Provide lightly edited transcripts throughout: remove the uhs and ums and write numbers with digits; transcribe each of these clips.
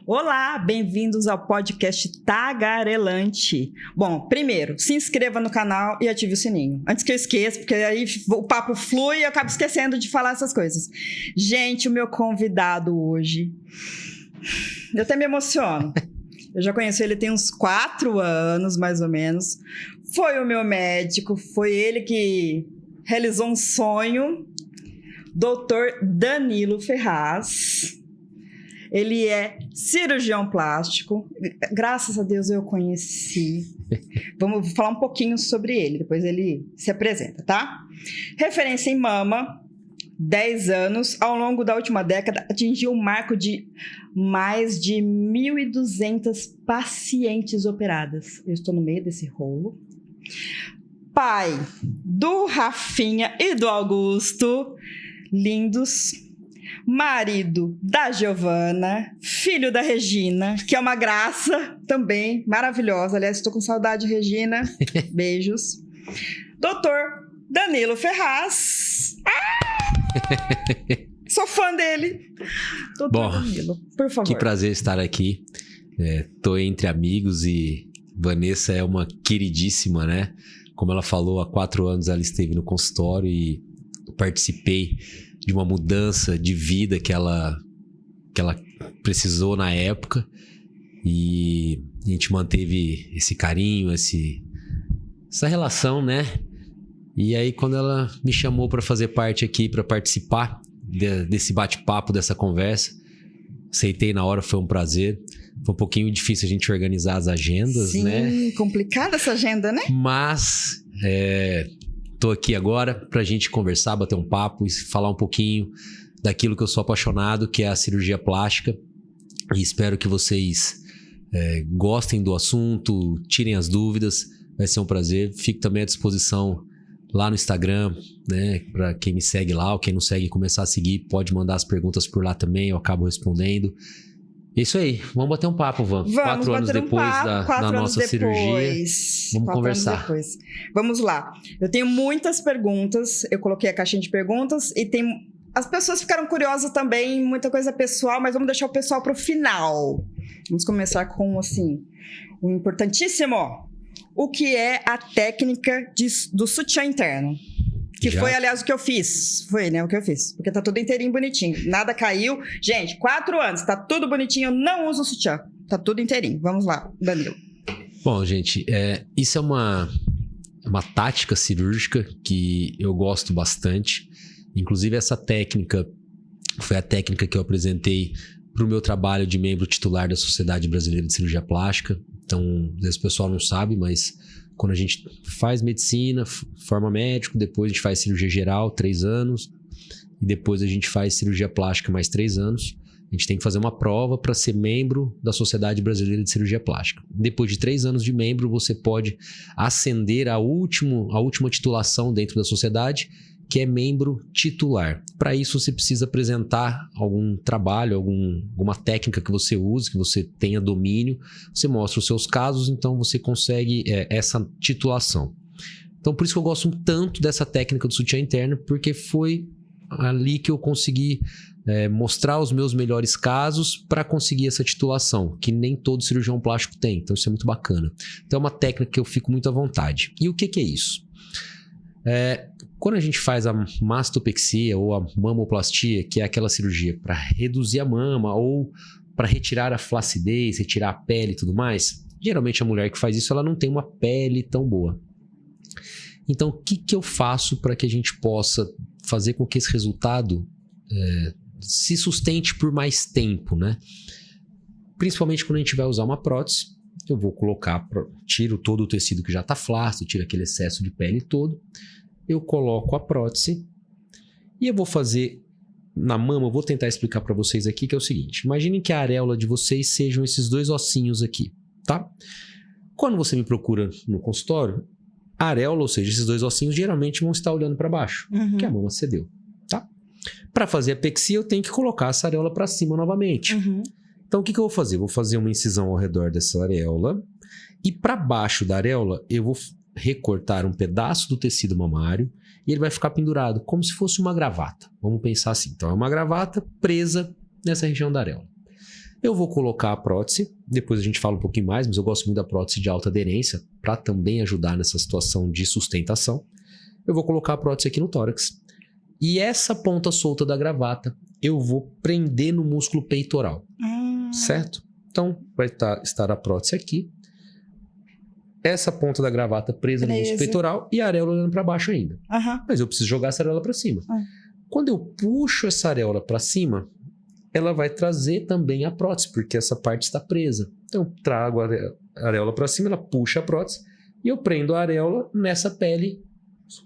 Olá, bem-vindos ao podcast Tagarelante. Bom, primeiro, se inscreva no canal e ative o sininho. Antes que eu esqueça, porque aí o papo flui e eu acabo esquecendo de falar essas coisas. Gente, o meu convidado hoje, eu até me emociono. Eu já conheço ele tem uns 4 anos, mais ou menos. Foi o meu médico, foi ele que realizou um sonho. Dr. Danilo Ferraz. Ele é cirurgião plástico. Graças a Deus eu conheci. Vamos falar um pouquinho sobre ele, depois ele se apresenta, tá? Referência em mama, 10 anos. Ao longo da última década, atingiu um marco de mais de 1.200 pacientes operadas. Eu estou no meio desse rolo. Pai do Rafinha e do Augusto, lindos. Marido da Giovana, filho da Regina, que é uma graça também, maravilhosa. Aliás, estou com saudade, Regina. Beijos. Doutor Danilo Ferraz. Sou fã dele. Doutor Danilo, por favor. Que prazer estar aqui. Tô entre amigos e Vanessa é uma queridíssima, né? Como ela falou, há 4 anos ela esteve no consultório e participei de uma mudança de vida que ela precisou na época, e a gente manteve esse carinho, essa relação, né? E aí quando ela me chamou para fazer parte aqui, para participar desse bate-papo, dessa conversa, aceitei na hora, foi um prazer. Foi um pouquinho difícil a gente organizar as agendas, sim, né? Sim, complicada essa agenda, né? Mas tô aqui agora pra gente conversar, bater um papo e falar um pouquinho daquilo que eu sou apaixonado, que é a cirurgia plástica. E espero que vocês gostem do assunto, tirem as dúvidas. Vai ser um prazer. Fico também à disposição lá no Instagram, né? Pra quem me segue lá, ou quem não segue começar a seguir, pode mandar as perguntas por lá também, eu acabo respondendo. Isso aí, vamos bater um papo, Van. Vamos 4 anos depois da nossa cirurgia. Vamos conversar. Vamos lá. Eu tenho muitas perguntas, eu coloquei a caixinha de perguntas e as pessoas ficaram curiosas também, muita coisa pessoal, mas vamos deixar o pessoal para o final. Vamos começar com, assim, o importantíssimo. O que é a técnica do sutiã interno? Que foi, aliás, o que eu fiz. Foi, né, o que eu fiz. Porque tá tudo inteirinho, bonitinho. Nada caiu. Gente, 4 anos, tá tudo bonitinho. Eu não uso sutiã. Tá tudo inteirinho. Vamos lá, Danilo. Bom, gente, isso é uma tática cirúrgica que eu gosto bastante. Inclusive, essa técnica foi a técnica que eu apresentei para o meu trabalho de membro titular da Sociedade Brasileira de Cirurgia Plástica. Então, às vezes o pessoal não sabe, mas quando a gente faz medicina, forma médico, depois a gente faz cirurgia geral, 3 anos, e depois a gente faz cirurgia plástica mais 3 anos. A gente tem que fazer uma prova para ser membro da Sociedade Brasileira de Cirurgia Plástica. Depois de 3 anos de membro, você pode ascender a última titulação dentro da sociedade, que é membro titular. Para isso, você precisa apresentar algum trabalho, alguma técnica que você use, que você tenha domínio. Você mostra os seus casos, então você consegue essa titulação. Então, por isso que eu gosto tanto dessa técnica do sutiã interno, porque foi ali que eu consegui mostrar os meus melhores casos para conseguir essa titulação, que nem todo cirurgião plástico tem. Então, isso é muito bacana. Então, é uma técnica que eu fico muito à vontade. E o que é isso? Quando a gente faz a mastopexia ou a mamoplastia, que é aquela cirurgia para reduzir a mama ou para retirar a flacidez, retirar a pele e tudo mais, geralmente a mulher que faz isso, ela não tem uma pele tão boa. Então, o que eu faço para que a gente possa fazer com que esse resultado se sustente por mais tempo, né? Principalmente quando a gente vai usar uma prótese, eu vou colocar, tiro todo o tecido que já está flácido, tiro aquele excesso de pele todo, eu coloco a prótese e eu vou fazer na mama, eu vou tentar explicar para vocês aqui, que é o seguinte: imaginem que a areola de vocês sejam esses 2 ossinhos aqui, tá? Quando você me procura no consultório, a areola, ou seja, esses 2 ossinhos geralmente vão estar olhando para baixo, que a mama cedeu, tá? Para fazer a pexia, eu tenho que colocar essa areola para cima novamente. Então, o que eu vou fazer? Eu vou fazer uma incisão ao redor dessa areola e para baixo da areola eu vou recortar um pedaço do tecido mamário e ele vai ficar pendurado, como se fosse uma gravata. Vamos pensar assim. Então, é uma gravata presa nessa região da areola. Eu vou colocar a prótese, depois a gente fala um pouquinho mais, mas eu gosto muito da prótese de alta aderência, para também ajudar nessa situação de sustentação. Eu vou colocar a prótese aqui no tórax. E essa ponta solta da gravata, eu vou prender no músculo peitoral, certo? Então, vai estar a prótese aqui. Essa ponta da gravata presa no músculo peitoral e a areola olhando para baixo ainda. Mas eu preciso jogar essa areola para cima. Quando eu puxo essa areola para cima, ela vai trazer também a prótese, porque essa parte está presa. Então, eu trago a areola para cima, ela puxa a prótese e eu prendo a areola nessa pele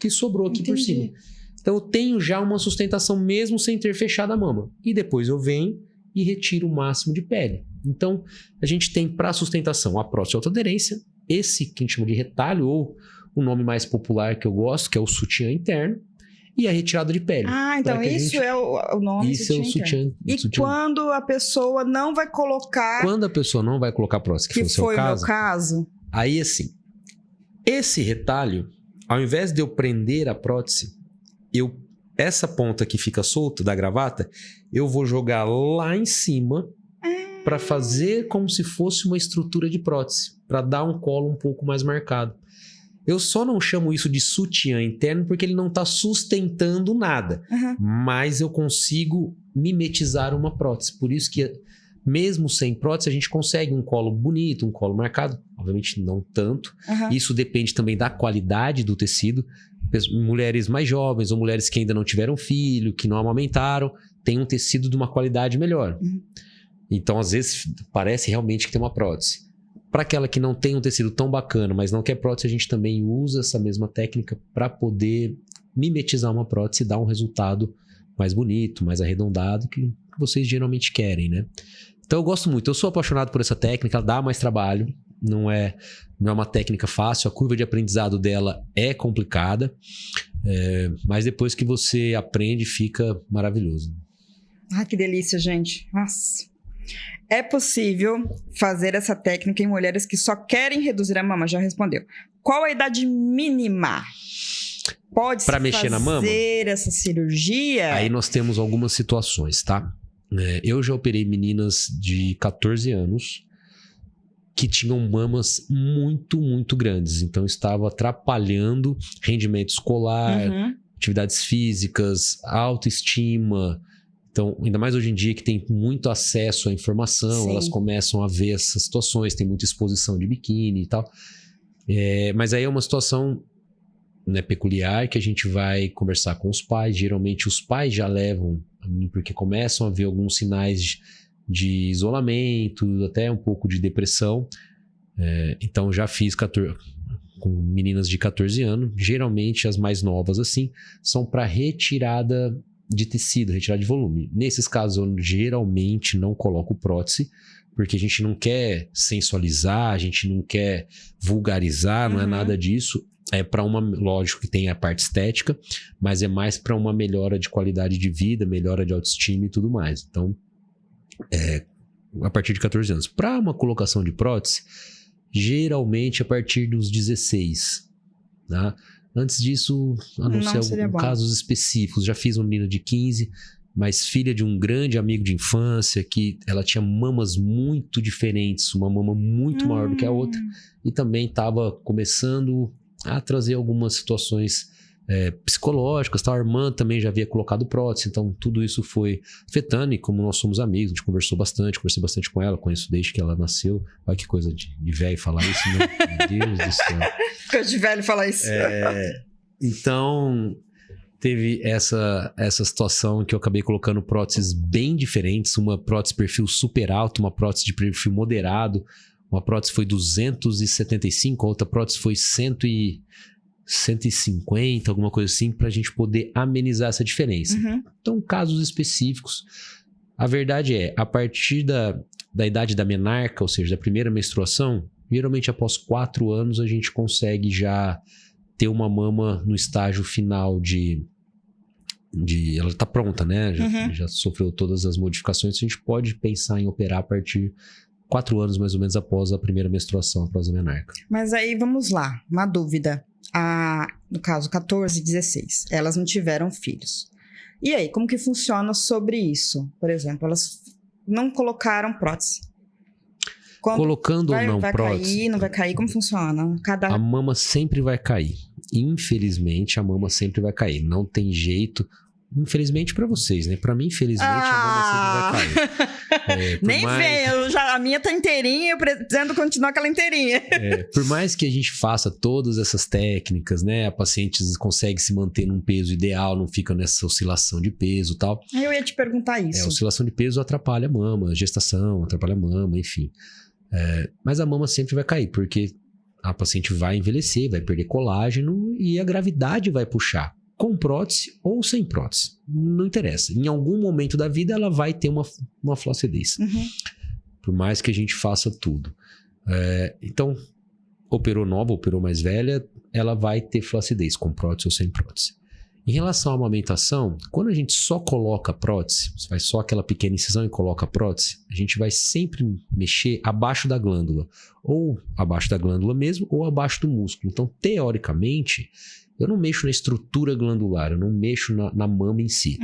que sobrou aqui por cima. Então, eu tenho já uma sustentação mesmo sem ter fechado a mama. E depois eu venho e retiro o máximo de pele. Então, a gente tem para sustentação a prótese de alta aderência, esse que a gente chama de retalho, ou o nome mais popular que eu gosto, que é o sutiã interno, e a retirada de pele. Então isso é o nome. Isso é o sutiã. E quando a pessoa não vai colocar... Quando a pessoa não vai colocar a prótese, que foi o meu caso. Aí assim, esse retalho, ao invés de eu prender a prótese, essa ponta que fica solta da gravata, eu vou jogar lá em cima para fazer como se fosse uma estrutura de prótese, para dar um colo um pouco mais marcado. Eu só não chamo isso de sutiã interno porque ele não está sustentando nada, mas eu consigo mimetizar uma prótese. Por isso que, mesmo sem prótese, a gente consegue um colo bonito, um colo marcado. Obviamente não tanto. Isso depende também da qualidade do tecido. Mulheres mais jovens ou mulheres que ainda não tiveram filho, que não amamentaram, têm um tecido de uma qualidade melhor. Então, às vezes, parece realmente que tem uma prótese. Para aquela que não tem um tecido tão bacana, mas não quer prótese, a gente também usa essa mesma técnica para poder mimetizar uma prótese e dar um resultado mais bonito, mais arredondado, que vocês geralmente querem, né? Então, eu gosto muito. Eu sou apaixonado por essa técnica, ela dá mais trabalho. Não é uma técnica fácil, a curva de aprendizado dela é complicada, mas depois que você aprende, fica maravilhoso. Que delícia, gente. Nossa. É possível fazer essa técnica em mulheres que só querem reduzir a mama? Já respondeu. Qual a idade mínima? Pode-se mexer na mama? Fazer essa cirurgia? Aí nós temos algumas situações, tá? Eu já operei meninas de 14 anos que tinham mamas muito, muito grandes. Então, estava atrapalhando rendimento escolar, atividades físicas, autoestima. Então, ainda mais hoje em dia que tem muito acesso à informação, elas começam a ver essas situações, tem muita exposição de biquíni e tal. Mas aí é uma situação, né, peculiar, que a gente vai conversar com os pais. Geralmente os pais já levam a mim porque começam a ver alguns sinais de isolamento, até um pouco de depressão. Então já fiz com meninas de 14 anos. Geralmente as mais novas assim são para retirada de tecido, retirada de volume. Nesses casos eu geralmente não coloco prótese, porque a gente não quer sensualizar, a gente não quer vulgarizar, não é nada disso. É para lógico que tem a parte estética, mas é mais para uma melhora de qualidade de vida, melhora de autoestima e tudo mais. Então, a partir de 14 anos. Para uma colocação de prótese, geralmente a partir dos 16, tá? Antes disso, a não ser casos específicos. Já fiz uma menina de 15, mas filha de um grande amigo de infância, que ela tinha mamas muito diferentes, uma mama muito maior do que a outra, e também estava começando a trazer algumas situações psicológicas, tal. A irmã também já havia colocado prótese, então tudo isso foi afetando. E como nós somos amigos, a gente conversei bastante com ela, conheço desde que ela nasceu. Olha que coisa de velho falar isso, né? Meu Deus do céu. Coisa de velho falar isso. Então, teve essa situação que eu acabei colocando próteses bem diferentes. Uma prótese perfil super alto, uma prótese de perfil moderado. Uma prótese foi 275, a outra prótese foi 150, alguma coisa assim, para a gente poder amenizar essa diferença. Então, casos específicos. A verdade é, a partir da idade da menarca, ou seja, da primeira menstruação, geralmente após 4 anos a gente consegue já ter uma mama no estágio final ela está pronta, né? Já sofreu todas as modificações. A gente pode pensar em operar a partir 4 anos, mais ou menos, após a primeira menstruação, após a menarca. Mas aí, vamos lá, uma dúvida. No caso, 14, 16, elas não tiveram filhos. E aí, como que funciona sobre isso? Por exemplo, elas não colocaram prótese. Quando Colocando ou não vai prótese, cair, não vai cair? Como funciona? a mama sempre vai cair. Infelizmente, a mama sempre vai cair. Não tem jeito. Infelizmente pra vocês, né? Pra mim, infelizmente, a mama sempre vai cair. Nem vem, a minha tá inteirinha, eu pretendo continuar aquela inteirinha. Por mais que a gente faça todas essas técnicas, né? A paciente consegue se manter num peso ideal, não fica nessa oscilação de peso e tal. Eu ia te perguntar isso. A oscilação de peso atrapalha a mama, a gestação atrapalha a mama, enfim. Mas a mama sempre vai cair, porque a paciente vai envelhecer, vai perder colágeno e a gravidade vai puxar. Com prótese ou sem prótese, não interessa. Em algum momento da vida ela vai ter uma flacidez. Por mais que a gente faça tudo. Então, operou nova, operou mais velha, ela vai ter flacidez, com prótese ou sem prótese. Em relação à amamentação, quando a gente só coloca prótese, você faz só aquela pequena incisão e coloca prótese, a gente vai sempre mexer abaixo da glândula. Ou abaixo da glândula mesmo, ou abaixo do músculo. Então, teoricamente, eu não mexo na estrutura glandular, eu não mexo na mama em si.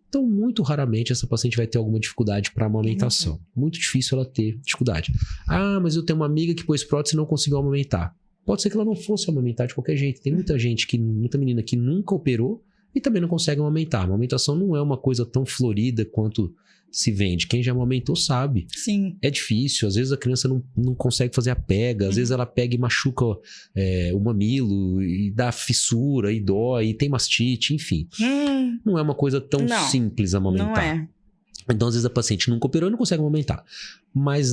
Então, muito raramente essa paciente vai ter alguma dificuldade para amamentação. Muito difícil ela ter dificuldade. Ah, mas eu tenho uma amiga que pôs prótese e não conseguiu amamentar. Pode ser que ela não fosse amamentar de qualquer jeito. Tem muita menina que nunca operou e também não consegue amamentar. A amamentação não é uma coisa tão florida quanto se vende. Quem já amamentou sabe. Sim. É difícil. Às vezes a criança não consegue fazer a pega. Às vezes ela pega e machuca o mamilo e dá fissura e dói e tem mastite, enfim. Não é uma coisa tão simples amamentar. Não é. Então, às vezes a paciente nunca operou e não consegue amamentar. Mas,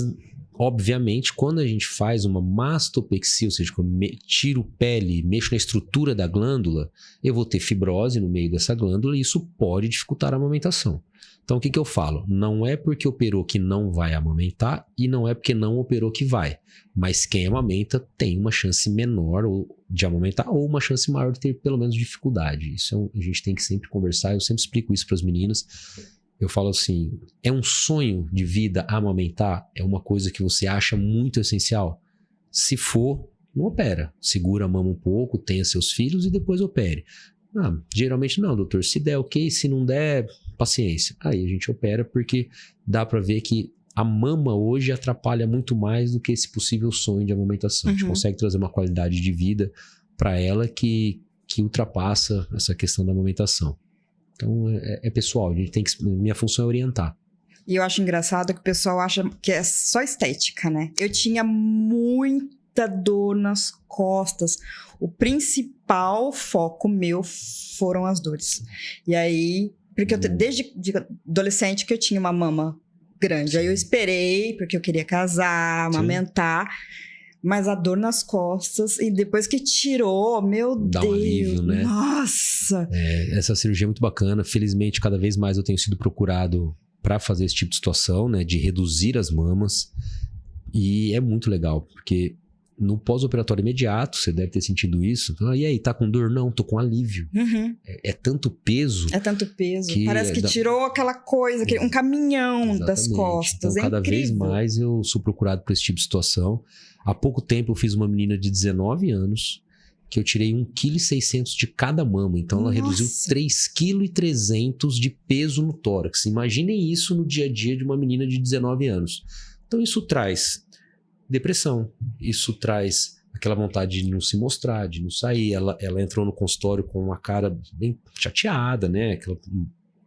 obviamente, quando a gente faz uma mastopexia, ou seja, quando eu tiro pele, mexo na estrutura da glândula, eu vou ter fibrose no meio dessa glândula e isso pode dificultar a amamentação. Então, o que eu falo? Não é porque operou que não vai amamentar e não é porque não operou que vai. Mas quem amamenta tem uma chance menor de amamentar ou uma chance maior de ter pelo menos dificuldade. Isso a gente tem que sempre conversar. Eu sempre explico isso para as meninas. Eu falo assim, é um sonho de vida amamentar? É uma coisa que você acha muito essencial? Se for, não opera. Segura a mama um pouco, tenha seus filhos e depois opere. Geralmente não, doutor. Se der ok, se não der, paciência. Aí a gente opera porque dá para ver que a mama hoje atrapalha muito mais do que esse possível sonho de amamentação. A gente consegue trazer uma qualidade de vida para ela que ultrapassa essa questão da amamentação. Então, é pessoal, a gente tem que... Minha função é orientar. E eu acho engraçado que o pessoal acha que é só estética, né? Eu tinha muita dor nas costas. O principal foco meu foram as dores. E aí, porque desde adolescente que eu tinha uma mama grande. Aí eu esperei, porque eu queria casar, amamentar. Mas a dor nas costas, e depois que tirou, meu Deus. Dá um alívio, né? Nossa! Essa cirurgia é muito bacana. Felizmente, cada vez mais eu tenho sido procurado para fazer esse tipo de situação, né? De reduzir as mamas. E é muito legal, porque no pós-operatório imediato, você deve ter sentido isso. E aí, tá com dor? Não, tô com alívio. É tanto peso. É tanto peso. Parece que tirou aquela coisa, um caminhão das costas. Então, cada vez mais eu sou procurado por esse tipo de situação. Há pouco tempo eu fiz uma menina de 19 anos que eu tirei 1,6 kg de cada mama. Então ela reduziu 3,3 kg de peso no tórax. Imaginem isso no dia a dia de uma menina de 19 anos. Então isso traz depressão. Isso traz aquela vontade de não se mostrar, de não sair. Ela entrou no consultório com uma cara bem chateada, né?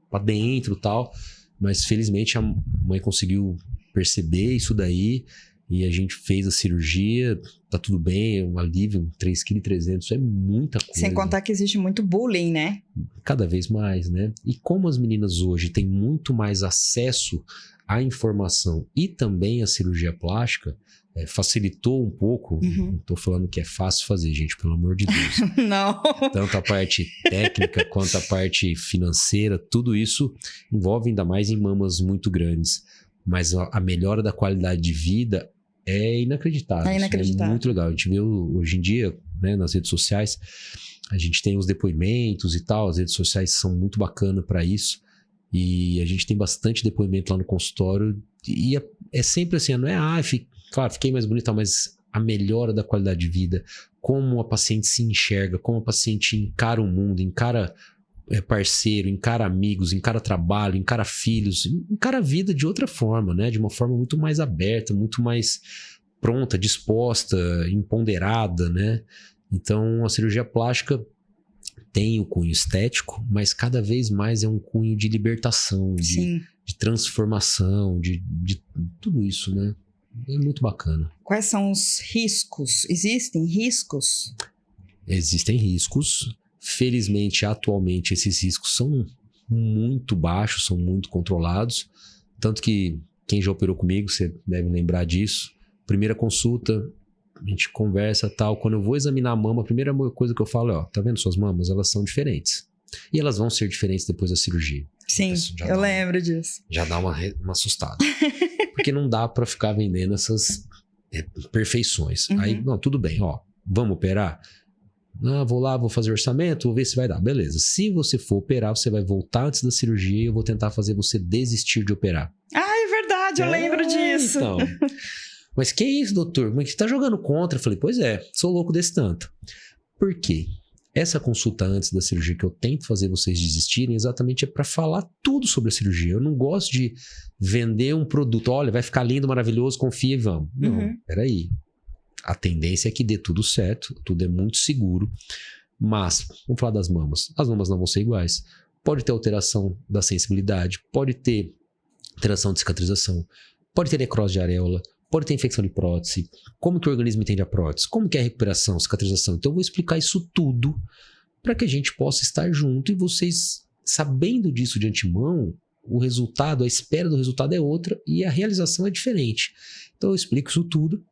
Pra dentro e tal. Mas felizmente a mãe conseguiu perceber isso daí. E a gente fez a cirurgia, tá tudo bem, é um alívio, 3,3 kg, isso é muita coisa. Sem contar que existe muito bullying, né? Cada vez mais, né? E como as meninas hoje têm muito mais acesso à informação e também à cirurgia plástica, facilitou um pouco. Não tô falando que é fácil fazer, gente, pelo amor de Deus. Não. Tanto a parte técnica quanto a parte financeira, tudo isso envolve ainda mais em mamas muito grandes. Mas a melhora da qualidade de vida é inacreditável. É inacreditável. É muito legal. A gente vê hoje em dia, né, nas redes sociais, a gente tem os depoimentos e tal. As redes sociais são muito bacanas para isso. E a gente tem bastante depoimento lá no consultório. E é sempre assim, não é, claro, fiquei mais bonita, mas a melhora da qualidade de vida, como a paciente se enxerga, como a paciente encara o mundo, encara parceiro, encara amigos, encara trabalho, encara filhos, encara a vida de outra forma, né? De uma forma muito mais aberta, muito mais pronta, disposta, empoderada, né? Então, a cirurgia plástica tem o cunho estético, mas cada vez mais é um cunho de libertação, de transformação, de tudo isso, né? É muito bacana. Quais são os riscos? Existem riscos? Existem riscos. Felizmente, atualmente, esses riscos são muito baixos, são muito controlados. Tanto que quem já operou comigo, você deve lembrar disso. Primeira consulta, a gente conversa tal. Quando eu vou examinar a mama, a primeira coisa que eu falo é, ó, tá vendo suas mamas? Elas são diferentes. E elas vão ser diferentes depois da cirurgia. Sim, eu lembro disso. Já dá uma assustada. Porque não dá pra ficar vendendo essas perfeições. Aí, não, tudo bem, ó, vamos operar? Ah, vou lá, vou fazer orçamento, vou ver se vai dar. Beleza. Se você for operar, você vai voltar antes da cirurgia e eu vou tentar fazer você desistir de operar. Ah, é verdade, eu lembro disso. Então. Mas que isso, doutor? Mas você tá jogando contra? Eu falei, pois é, sou louco desse tanto. Por quê? Essa consulta antes da cirurgia que eu tento fazer vocês desistirem exatamente é para falar tudo sobre a cirurgia. Eu não gosto de vender um produto. Olha, vai ficar lindo, maravilhoso, confia e vamos. Não, peraí. A tendência é que dê tudo certo, tudo é muito seguro. Mas, vamos falar das mamas. As mamas não vão ser iguais. Pode ter alteração da sensibilidade, pode ter alteração de cicatrização, pode ter necrose de areola, pode ter infecção de prótese. Como que o organismo entende a prótese? Como que é a recuperação, cicatrização? Então eu vou explicar isso tudo para que a gente possa estar junto e vocês, sabendo disso de antemão, o resultado, a espera do resultado é outra e a realização é diferente. Então eu explico isso tudo.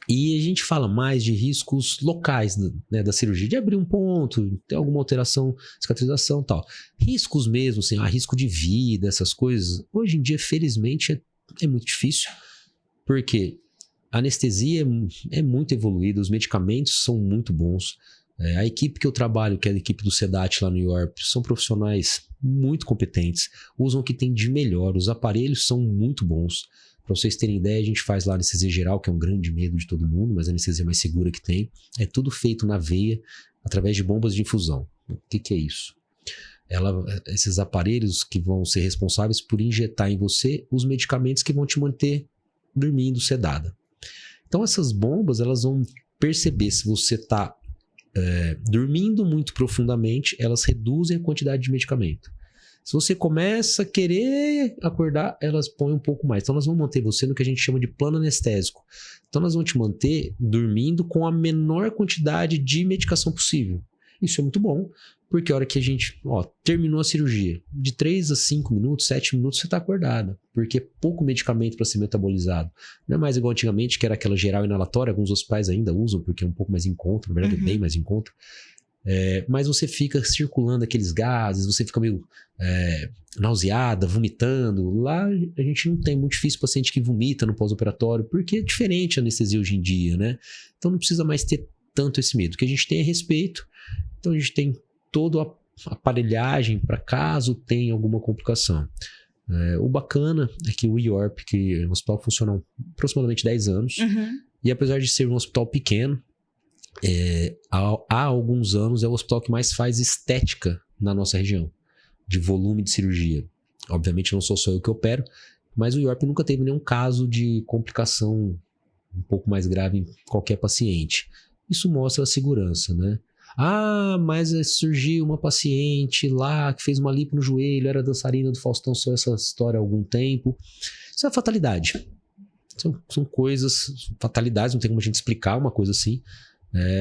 E a gente fala mais de riscos locais, né, da cirurgia, de abrir um ponto, ter alguma alteração, cicatrização e tal. Riscos mesmo, assim, risco de vida, essas coisas. Hoje em dia, felizmente, é muito difícil, porque a anestesia é muito evoluída, os medicamentos são muito bons. A equipe que eu trabalho, que é a equipe do SEDAT lá no IORP, são profissionais muito competentes, usam o que tem de melhor, os aparelhos são muito bons. Para vocês terem ideia, a gente faz lá anestesia geral, que é um grande medo de todo mundo, mas a anestesia mais segura que tem. É tudo feito na veia, através de bombas de infusão. O que é isso? Esses aparelhos que vão ser responsáveis por injetar em você os medicamentos que vão te manter dormindo, sedada. Então essas bombas, elas vão perceber se você está dormindo muito profundamente, elas reduzem a quantidade de medicamento. Se você começa a querer acordar, elas põem um pouco mais. Então, elas vão manter você no que a gente chama de plano anestésico. Então, elas vão te manter dormindo com a menor quantidade de medicação possível. Isso é muito bom, porque a hora que a gente terminou a cirurgia, de 3 a 5 minutos, 7 minutos, você está acordada. Porque é pouco medicamento para ser metabolizado. Não é mais igual antigamente, que era aquela geral inalatória. Alguns hospitais ainda usam, porque é um pouco mais em conta. Na verdade, é bem mais em conta. Mas você fica circulando aqueles gases, você fica meio nauseada, vomitando. Lá a gente não tem, muito difícil paciente que vomita no pós-operatório, porque é diferente a anestesia hoje em dia, né? Então não precisa mais ter tanto esse medo. O que a gente tem é respeito. Então a gente tem toda a aparelhagem para caso tenha alguma complicação. O bacana é que o IORP, que o hospital funciona há aproximadamente 10 anos, e apesar de ser um hospital pequeno, há alguns anos é o hospital que mais faz estética na nossa região, de volume de cirurgia. Obviamente não sou só eu que opero, mas o IORP nunca teve nenhum caso de complicação um pouco mais grave em qualquer paciente. Isso mostra a segurança, né? Mas surgiu uma paciente lá que fez uma lipo no joelho, era dançarina do Faustão, só essa história há algum tempo. Isso é fatalidade. São coisas, fatalidades, não tem como a gente explicar uma coisa assim.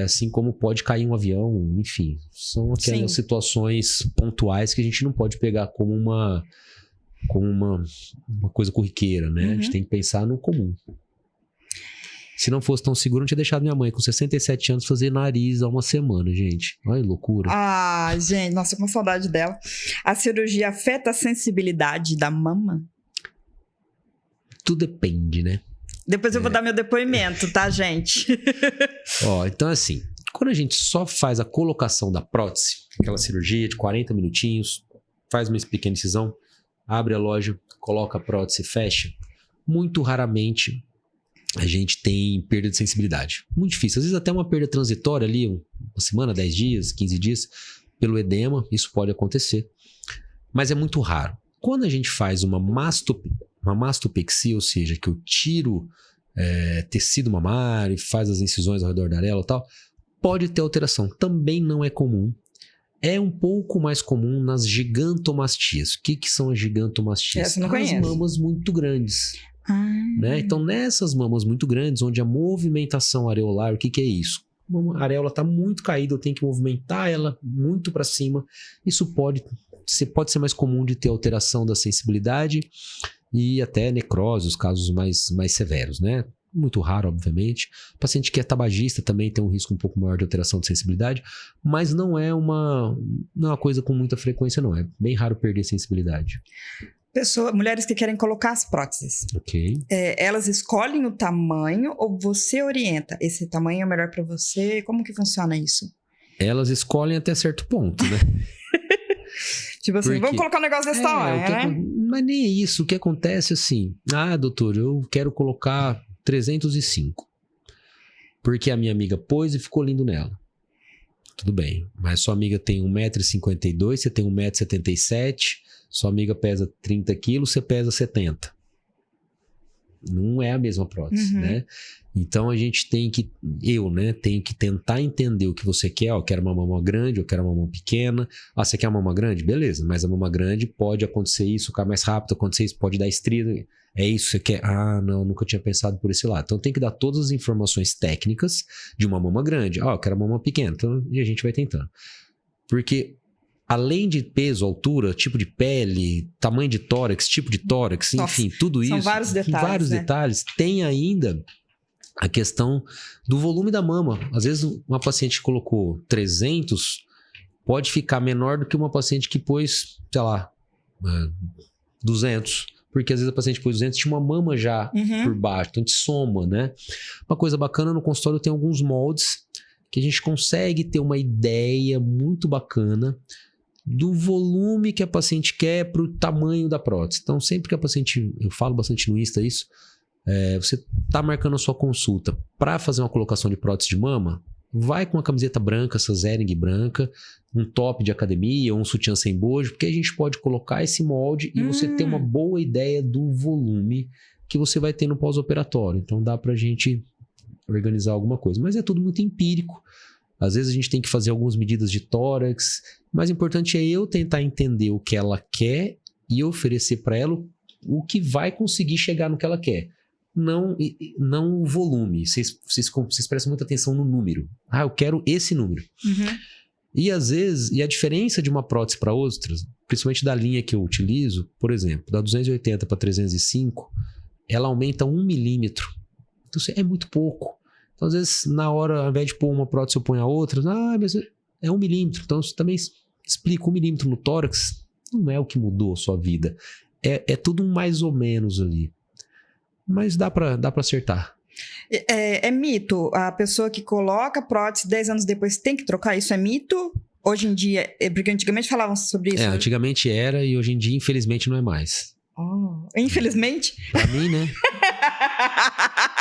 Assim como pode cair um avião, enfim. São aquelas situações pontuais que a gente não pode pegar como uma coisa corriqueira, né? A gente tem que pensar no comum. Se não fosse tão seguro, não tinha deixado minha mãe com 67 anos fazer nariz há uma semana, gente. Olha, loucura. Gente, nossa, com saudade dela. A cirurgia afeta a sensibilidade da mama? Tudo depende, né? Depois eu vou dar meu depoimento, tá, gente? Então assim, quando a gente só faz a colocação da prótese, aquela cirurgia de 40 minutinhos, faz uma pequena incisão, abre a loja, coloca a prótese e fecha, muito raramente a gente tem perda de sensibilidade. Muito difícil. Às vezes até uma perda transitória ali, uma semana, 10 dias, 15 dias, pelo edema, isso pode acontecer, mas é muito raro. Quando a gente faz uma mastopexia, ou seja, que eu tiro tecido mamário e faz as incisões ao redor da areola e tal, pode ter alteração. Também não é comum. É um pouco mais comum nas gigantomastias. O que são as gigantomastias? Essa eu não As conheço. mamas muito grandes. Né? Então, nessas mamas muito grandes, onde a movimentação areolar, o que é isso? A areola está muito caída, eu tenho que movimentar ela muito para cima. Isso pode ser mais comum de ter alteração da sensibilidade e até necrose, os casos mais severos, né? Muito raro, obviamente. O paciente que é tabagista também tem um risco um pouco maior de alteração de sensibilidade, mas não é uma coisa com muita frequência, não. É bem raro perder sensibilidade. Mulheres que querem colocar as próteses. Ok. Elas escolhem o tamanho ou você orienta? Esse tamanho é o melhor para você? Como que funciona isso? Elas escolhem até certo ponto, né? Tipo assim, Porque vamos colocar um negócio desse tamanho, né? Mas nem é isso. O que acontece assim, doutor, eu quero colocar 305. Porque a minha amiga pôs e ficou lindo nela. Tudo bem, mas sua amiga tem 1,52 m, você tem 1,77 m, sua amiga pesa 30 kg, você pesa 70. Não é a mesma prótese, né? Então a gente tenho que tentar entender o que você quer. Eu quero uma mama grande, eu quero uma mama pequena. Você quer uma mama grande? Beleza, mas a mama grande pode acontecer isso, ficar mais rápido, acontecer isso, pode dar estria. É isso que você quer? Não, nunca tinha pensado por esse lado. Então tem que dar todas as informações técnicas de uma mama grande. Eu quero uma mama pequena. Então, e a gente vai tentando. Porque além de peso, altura, tipo de pele, tamanho de tórax, tipo de tórax, enfim, tudo isso. São vários detalhes, detalhes. Tem ainda a questão do volume da mama. Às vezes uma paciente que colocou 300 pode ficar menor do que uma paciente que pôs, sei lá, 200. Porque às vezes a paciente pôs 200 tinha uma mama já por baixo. Então a gente soma, né? Uma coisa bacana, no consultório tem alguns moldes que a gente consegue ter uma ideia muito bacana do volume que a paciente quer para o tamanho da prótese. Então, sempre que a paciente, eu falo bastante no Insta isso, você está marcando a sua consulta para fazer uma colocação de prótese de mama, vai com uma camiseta branca, essa Zering branca, um top de academia ou um sutiã sem bojo, porque a gente pode colocar esse molde e você ter uma boa ideia do volume que você vai ter no pós-operatório. Então, dá para a gente organizar alguma coisa. Mas é tudo muito empírico. Às vezes a gente tem que fazer algumas medidas de tórax. O mais importante é eu tentar entender o que ela quer e oferecer para ela o que vai conseguir chegar no que ela quer. Não o volume. Vocês prestam muita atenção no número. Eu quero esse número. E às vezes, a diferença de uma prótese para outras, principalmente da linha que eu utilizo, por exemplo, da 280 para 305, ela aumenta 1 milímetro. Então é muito pouco. Então, às vezes, na hora, ao invés de pôr uma prótese, eu ponho a outra. Mas é 1 milímetro. Então, você também explica 1 milímetro no tórax. Não é o que mudou a sua vida. É tudo um mais ou menos ali. Mas dá pra acertar. É mito? A pessoa que coloca prótese 10 anos depois tem que trocar? Isso é mito? Hoje em dia... Porque antigamente falavam sobre isso. Antigamente era e hoje em dia, infelizmente, não é mais. Infelizmente? Pra mim, né?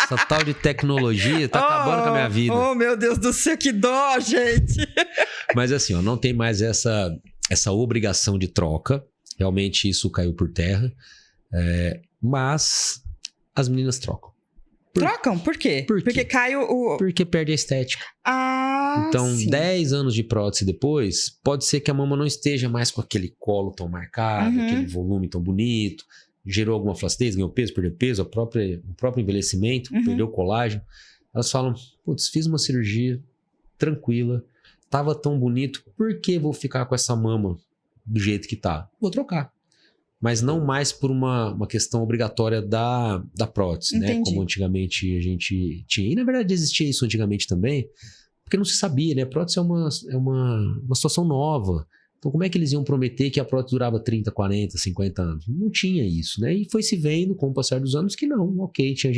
Essa tal de tecnologia tá acabando com a minha vida. Oh, meu Deus do céu, que dó, gente! Mas assim, não tem mais essa obrigação de troca. Realmente isso caiu por terra. Mas as meninas trocam. Trocam? Por quê? Porque cai Porque perde a estética. Então, sim. 10 anos de prótese depois, pode ser que a mama não esteja mais com aquele colo tão marcado, aquele volume tão bonito. Gerou alguma flacidez, ganhou peso, perdeu peso, o próprio envelhecimento, perdeu colágeno. Elas falam, fiz uma cirurgia tranquila, tava tão bonito, por que vou ficar com essa mama do jeito que tá? Vou trocar. Mas não mais por uma questão obrigatória da prótese, né? Como antigamente a gente tinha. E na verdade existia isso antigamente também, porque não se sabia, né? A prótese é uma situação nova. Então, como é que eles iam prometer que a prótese durava 30, 40, 50 anos? Não tinha isso, né? E foi se vendo com o passar dos anos que não, ok. Tinha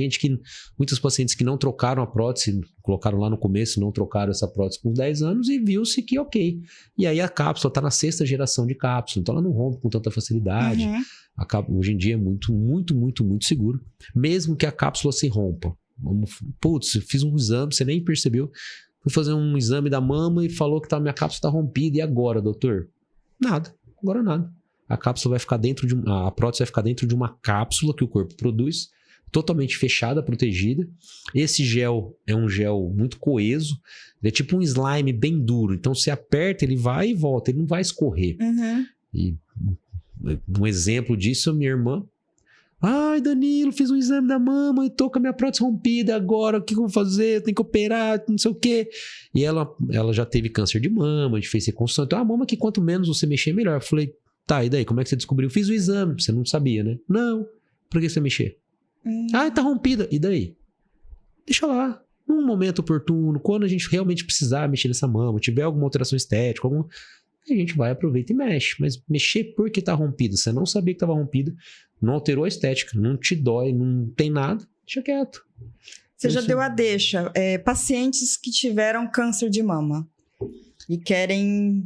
muitos pacientes que não trocaram a prótese, colocaram lá no começo, não trocaram essa prótese com 10 anos e viu-se que ok. E aí a cápsula está na 6ª geração de cápsula, então ela não rompe com tanta facilidade. Hoje em dia é muito, muito, muito, muito seguro. Mesmo que a cápsula se rompa. Fiz um exame, você nem percebeu. Fui fazer um exame da mama e falou que minha cápsula tá rompida. E agora, doutor? Nada. Agora nada. A cápsula vai ficar a prótese vai ficar dentro de uma cápsula que o corpo produz, totalmente fechada, protegida. Esse gel é um gel muito coeso. Ele é tipo um slime bem duro. Então, se aperta, ele vai e volta. Ele não vai escorrer. Uhum. E um exemplo disso é minha irmã. Ai, Danilo, fiz um exame da mama e tô com a minha prótese rompida agora. O que eu vou fazer? Eu tenho que operar, não sei o quê. E ela já teve câncer de mama, a gente fez reconstrução. Então, a mama que quanto menos você mexer, melhor. Eu falei, tá, e daí? Como é que você descobriu? Fiz o exame. Você não sabia, né? Não. Por que você mexer? Ah, tá rompida. E daí? Deixa lá. Num momento oportuno, quando a gente realmente precisar mexer nessa mama, tiver alguma alteração estética, a gente vai, aproveita e mexe. Mas mexer porque tá rompido. Você não sabia que tava rompido, não alterou a estética, não te dói, não tem nada, deixa quieto. Você já deu a deixa. Pacientes que tiveram câncer de mama e querem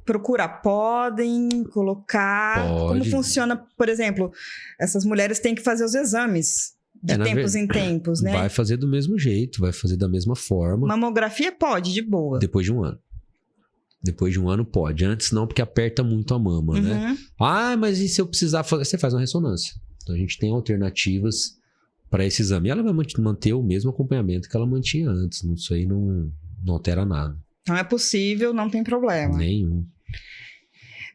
procurar, podem colocar... Pode. Como funciona, por exemplo, essas mulheres têm que fazer os exames de tempos em tempos, né? Vai fazer do mesmo jeito, vai fazer da mesma forma. Mamografia pode, de boa. Depois de um ano. Depois de um ano pode. Antes não, porque aperta muito a mama, né? Ah, mas e se eu precisar fazer? Você faz uma ressonância. Então a gente tem alternativas para esse exame. E ela vai manter o mesmo acompanhamento que ela mantinha antes. Isso aí não altera nada. Então é possível, não tem problema. Nenhum.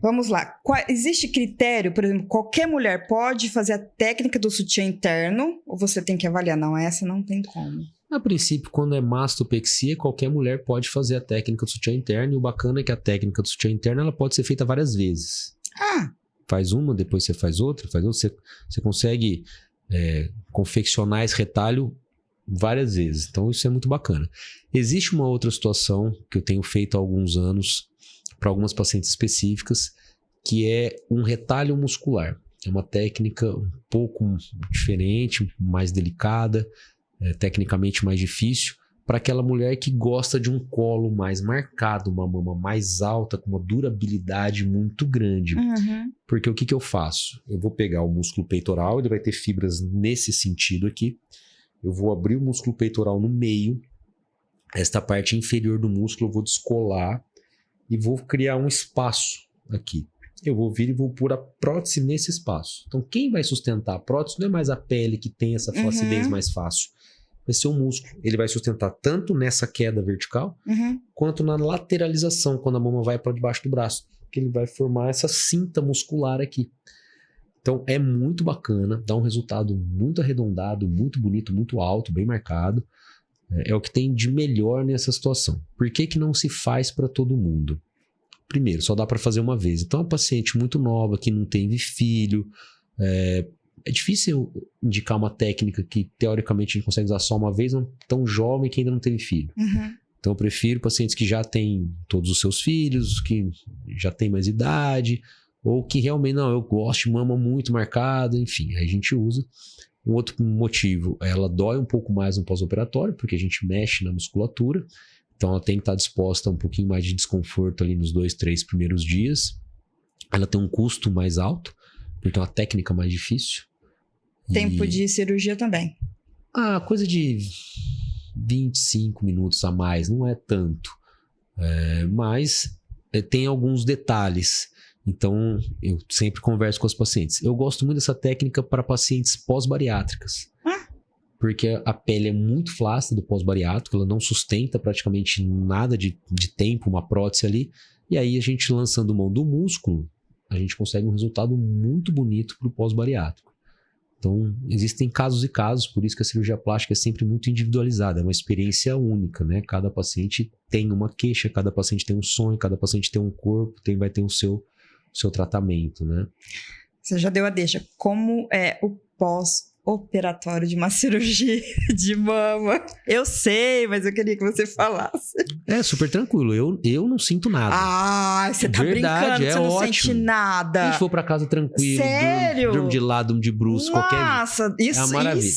Vamos lá. Existe critério, por exemplo, qualquer mulher pode fazer a técnica do sutiã interno? Ou você tem que avaliar? Não, essa não tem como. A princípio, quando é mastopexia, qualquer mulher pode fazer a técnica do sutiã interno. E o bacana é que a técnica do sutiã interno ela pode ser feita várias vezes. Faz uma, depois você faz outra, Você consegue confeccionar esse retalho várias vezes. Então, isso é muito bacana. Existe uma outra situação que eu tenho feito há alguns anos para algumas pacientes específicas, que é um retalho muscular. É uma técnica um pouco diferente, mais delicada, tecnicamente mais difícil, para aquela mulher que gosta de um colo mais marcado, uma mama mais alta, com uma durabilidade muito grande. Porque o que eu faço? Eu vou pegar o músculo peitoral, ele vai ter fibras nesse sentido aqui. Eu vou abrir o músculo peitoral no meio, esta parte inferior do músculo eu vou descolar e vou criar um espaço aqui. Eu vou vir e vou pôr a prótese nesse espaço. Então, quem vai sustentar a prótese não é mais a pele que tem essa flacidez mais fácil. Vai ser o músculo. Ele vai sustentar tanto nessa queda vertical, quanto na lateralização, quando a mama vai para debaixo do braço. Que ele vai formar essa cinta muscular aqui. Então, é muito bacana. Dá um resultado muito arredondado, muito bonito, muito alto, bem marcado. É o que tem de melhor nessa situação. Por que não se faz para todo mundo? Primeiro, só dá para fazer uma vez. Então, a paciente muito nova, que não teve filho, é difícil indicar uma técnica que, teoricamente, a gente consegue usar só uma vez, não tão jovem que ainda não teve filho. Então, eu prefiro pacientes que já têm todos os seus filhos, que já têm mais idade, ou que realmente, não, eu gosto de mama muito marcada, enfim, aí a gente usa. Um outro motivo, ela dói um pouco mais no pós-operatório, porque a gente mexe na musculatura. Então, ela tem que estar disposta a um pouquinho mais de desconforto ali nos 2, 3 primeiros dias. Ela tem um custo mais alto, porque é uma técnica mais difícil. Tempo de cirurgia também. Coisa de 25 minutos a mais, não é tanto. Mas tem alguns detalhes. Então, eu sempre converso com os pacientes. Eu gosto muito dessa técnica para pacientes pós-bariátricas. Porque a pele é muito flácida do pós-bariátrico, ela não sustenta praticamente nada de tempo, uma prótese ali. E aí, a gente lançando mão do músculo, a gente consegue um resultado muito bonito para o pós-bariátrico. Então, existem casos e casos, por isso que a cirurgia plástica é sempre muito individualizada, é uma experiência única, né? Cada paciente tem uma queixa, cada paciente tem um sonho, cada paciente tem um corpo, vai ter o seu tratamento, né? Você já deu a deixa. Como é o pós-operatório de uma cirurgia de mama? Eu sei, mas eu queria que você falasse. É super tranquilo. Eu não sinto nada. Você tá brincando, você não sente nada. A gente for pra casa tranquilo. Sério? Durmo de lado, durmo de bruço, qualquer... Nossa, isso, é uma maravilha.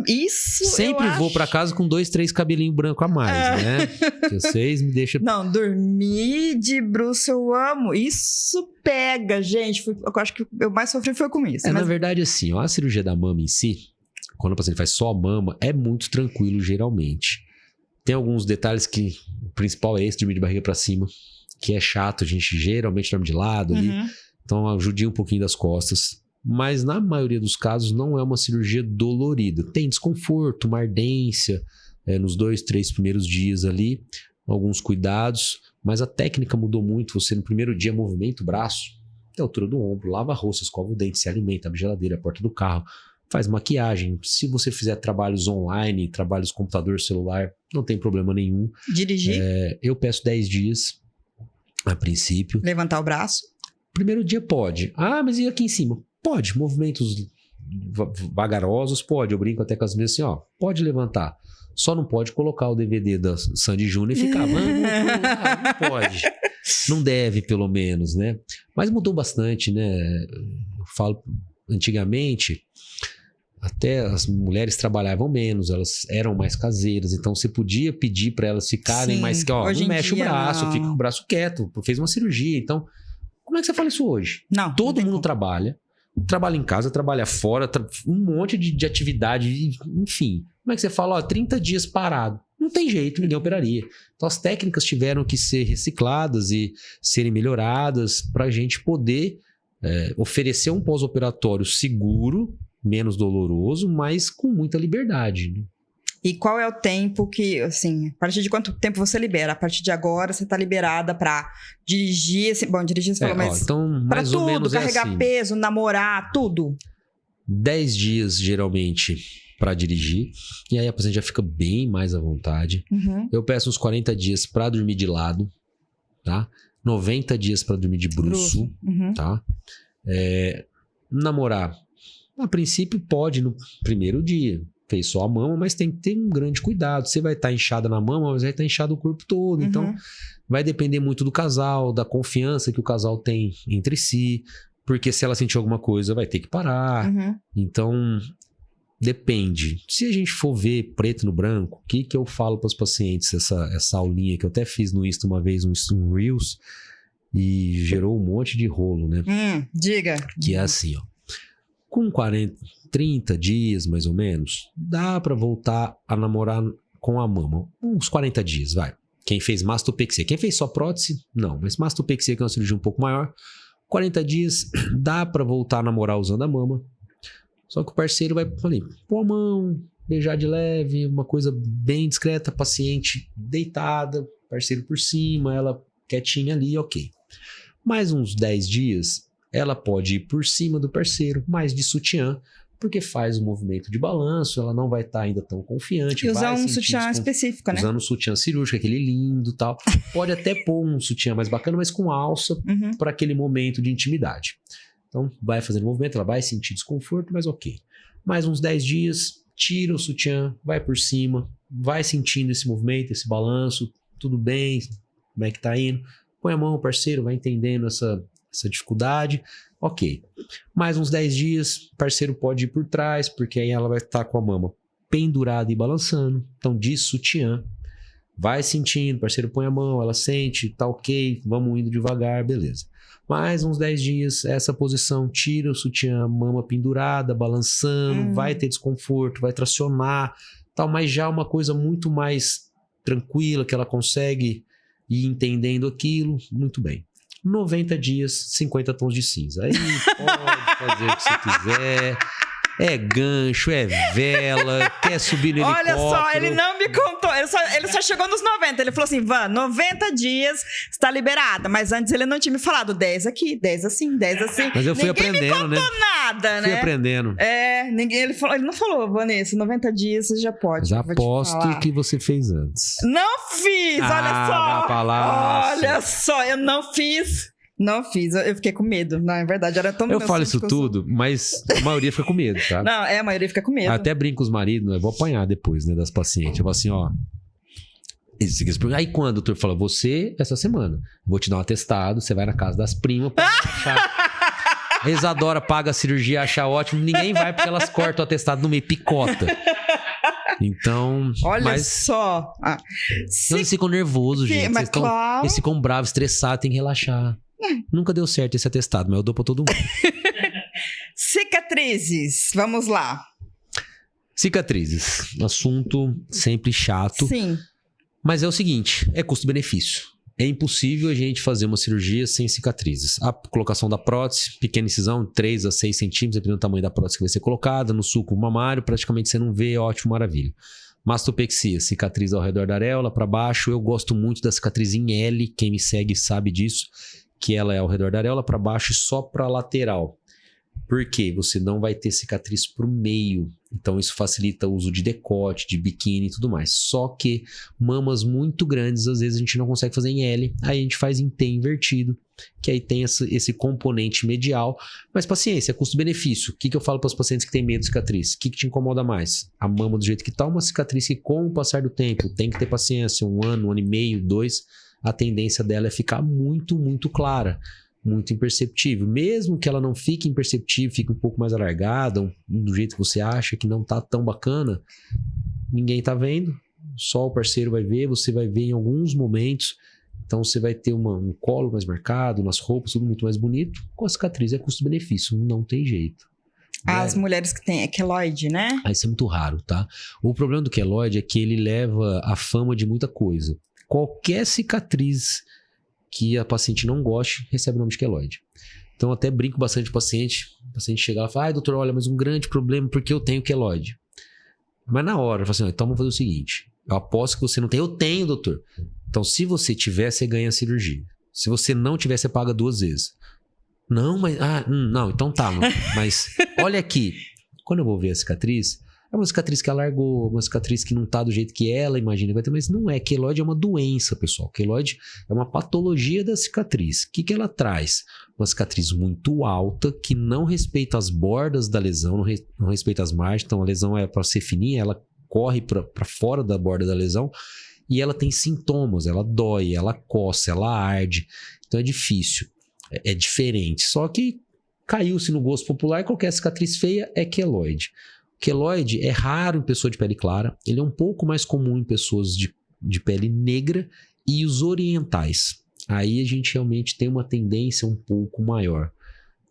Isso sempre vou pra casa com 2, 3 cabelinhos brancos a mais, né? Que vocês me deixam... Não, dormir de bruxo eu amo. Isso pega, gente. Eu acho que eu mais sofri foi com isso. Na verdade, assim, a cirurgia da mama em si, quando o paciente faz só a mama, é muito tranquilo, geralmente. Tem alguns detalhes que o principal é esse, dormir de barriga para cima, que é chato, a gente geralmente dorme de lado ali, então ajudia um pouquinho das costas. Mas na maioria dos casos não é uma cirurgia dolorida. Tem desconforto, uma ardência nos 2, 3 primeiros dias ali, alguns cuidados, mas a técnica mudou muito. Você no primeiro dia movimenta o braço até a altura do ombro, lava a roça, escova o dente, se alimenta, abre geladeira, a porta do carro, faz maquiagem. Se você fizer trabalhos online, trabalhos computador, celular, não tem problema nenhum. Dirigir? Eu peço 10 dias a princípio. Levantar o braço? Primeiro dia pode. Ah, mas e aqui em cima? Pode. Movimentos vagarosos, pode. Eu brinco até com as minhas assim, ó, pode levantar. Só não pode colocar o DVD da Sandy Júnior e ficar, não pode. Não deve, pelo menos, né? Mas mudou bastante, né? Eu falo, antigamente, até as mulheres trabalhavam menos, elas eram mais caseiras, então você podia pedir para elas ficarem mais... Ó, não mexe o braço, fica com o braço quieto, fez uma cirurgia, então... Como é que você fala isso hoje? Não. Todo mundo trabalha em casa, trabalha fora, um monte de atividade, enfim. Como é que você fala, ó, 30 dias parado? Não tem jeito, ninguém operaria. Então as técnicas tiveram que ser recicladas e serem melhoradas para a gente poder oferecer um pós-operatório seguro, menos doloroso, mas com muita liberdade, né? E qual é o tempo que, assim, a partir de quanto tempo você libera? A partir de agora você está liberada para dirigir, assim, bom, dirigir você falou, mas então, para mais ou tudo, menos carregar assim. peso, namorar, tudo? 10 dias, geralmente, para dirigir. E aí a paciente já fica bem mais à vontade. Eu peço uns 40 dias para dormir de lado, tá? 90 dias para dormir de bruço, tá? Namorar, a princípio pode no primeiro dia. Fez só a mama, mas tem que ter um grande cuidado. Você vai estar inchada na mama, mas vai estar inchado o corpo todo. Então, vai depender muito do casal, da confiança que o casal tem entre si. Porque se ela sentir alguma coisa, vai ter que parar. Então, depende. Se a gente for ver preto no branco, o que eu falo para os pacientes? Essa aulinha que eu até fiz no Insta uma vez, um Reels, e gerou um monte de rolo, né? Diga. Que é assim, ó. Com 30 dias, mais ou menos, dá para voltar a namorar com a mama. Uns 40 dias, vai. Quem fez mastopexia. Quem fez só prótese, não. Mas mastopexia, que é uma cirurgia um pouco maior, 40 dias dá para voltar a namorar usando a mama. Só que o parceiro vai ali, pôr a mão, beijar de leve, uma coisa bem discreta, paciente deitada, parceiro por cima, ela quietinha ali, ok. Mais uns 10 dias, ela pode ir por cima do parceiro, mais de sutiã, porque faz o movimento de balanço, ela não vai estar ainda tão confiante. E usar um sutiã específico, né? Usando um sutiã cirúrgico, aquele lindo e tal. Pode até pôr um sutiã mais bacana, mas com alça, para aquele momento de intimidade. Então, vai fazendo movimento, ela vai sentir desconforto, mas ok. Mais uns 10 dias, tira o sutiã, vai por cima, vai sentindo esse movimento, esse balanço, tudo bem, como é que tá indo. Põe a mão, parceiro, vai entendendo essa dificuldade. Ok. Mais uns 10 dias, parceiro pode ir por trás, porque aí ela vai estar com a mama pendurada e balançando. Então, diz sutiã. Vai sentindo, parceiro põe a mão, ela sente, tá ok, vamos indo devagar, beleza. Mais uns 10 dias, essa posição, tira o sutiã, mama pendurada, balançando, vai ter desconforto, vai tracionar, tal, mas já uma coisa muito mais tranquila, que ela consegue ir entendendo aquilo, muito bem. 90 dias, 50 tons de cinza. Aí pode fazer o que você quiser. É gancho, é vela, quer subir no helicóptero. Olha só, ele não me contou. Ele só chegou nos 90. Ele falou assim, Van, 90 dias está liberada. Mas antes ele não tinha me falado 10 aqui, 10 assim, 10 assim. Mas eu fui ninguém aprendendo, me contou nada, né? Fui aprendendo. Ele não falou, Vanessa, 90 dias você já pode. Mas aposto que você fez antes. Não fiz, olha só. Vá pra lá. Olha só, eu não fiz. Não fiz, eu fiquei com medo. Na verdade, era tão... Eu falo isso tudo, mas a maioria fica com medo, tá? Não, a maioria fica com medo. Até brinco com os maridos, eu vou apanhar depois, né, das pacientes. Eu falo assim, ó... Aí quando o doutor fala, você, essa semana, vou te dar um atestado, você vai na casa das primas pra achar... A Isadora paga a cirurgia, acha ótimo, ninguém vai porque elas cortam o atestado no meio, picota. Então... Olha só. Eles ficam nervosos, gente. Mas claro. Eles ficam bravos, estressados, tem que relaxar. Nunca deu certo esse atestado, mas eu dou pra todo mundo. Cicatrizes, vamos lá. Cicatrizes, assunto sempre chato. Sim. Mas é o seguinte, é custo-benefício. É impossível a gente fazer uma cirurgia sem cicatrizes. A colocação da prótese, pequena incisão, 3 a 6 centímetros, dependendo do tamanho da prótese que vai ser colocada, no sulco mamário, praticamente você não vê, ótimo, maravilha. Mastopexia, cicatriz ao redor da areola, para baixo. Eu gosto muito da cicatriz em L, quem me segue sabe disso, que ela é ao redor da areola, para baixo e só para lateral. Por quê? Você não vai ter cicatriz pro meio. Então isso facilita o uso de decote, de biquíni e tudo mais. Só que mamas muito grandes, às vezes a gente não consegue fazer em L. Aí a gente faz em T invertido, que aí tem esse componente medial. Mas paciência, custo-benefício. O que eu falo para os pacientes que têm medo de cicatriz? O que te incomoda mais? A mama do jeito que tá, uma cicatriz que com o passar do tempo, tem que ter paciência, 1 ano e meio, 2, a tendência dela é ficar muito, muito clara. Muito imperceptível. Mesmo que ela não fique imperceptível, fique um pouco mais alargada, do jeito que você acha que não tá tão bacana, ninguém tá vendo, só o parceiro vai ver, você vai ver em alguns momentos, então você vai ter um colo mais marcado, nas roupas, tudo muito mais bonito. Com a cicatriz é custo-benefício, não tem jeito. As mulheres que têm queloide, né? Isso é muito raro, tá? O problema do queloide é que ele leva a fama de muita coisa. Qualquer cicatriz que a paciente não goste, recebe o nome de queloide. Então, eu até brinco bastante com o paciente chega lá e fala, doutor, olha, mas um grande problema porque eu tenho queloide. Mas na hora, eu falo assim, então vamos fazer o seguinte, eu aposto que você não tem, eu tenho, doutor. Então, se você tiver, você ganha a cirurgia. Se você não tiver, você paga 2 vezes. Não, mas, não, então tá, mas olha aqui, quando eu vou ver a cicatriz, é uma cicatriz que alargou, uma cicatriz que não tá do jeito que ela imagina que vai ter, mas não é. Queloide é uma doença, pessoal. Queloide é uma patologia da cicatriz. O que ela traz? Uma cicatriz muito alta, que não respeita as bordas da lesão, não respeita as margens. Então, a lesão é para ser fininha, ela corre para fora da borda da lesão e ela tem sintomas, ela dói, ela coça, ela arde. Então, é difícil, é diferente. Só que caiu-se no gosto popular, qualquer cicatriz feia é queloide. Queloide é raro em pessoa de pele clara, ele é um pouco mais comum em pessoas de pele negra e os orientais. Aí a gente realmente tem uma tendência um pouco maior.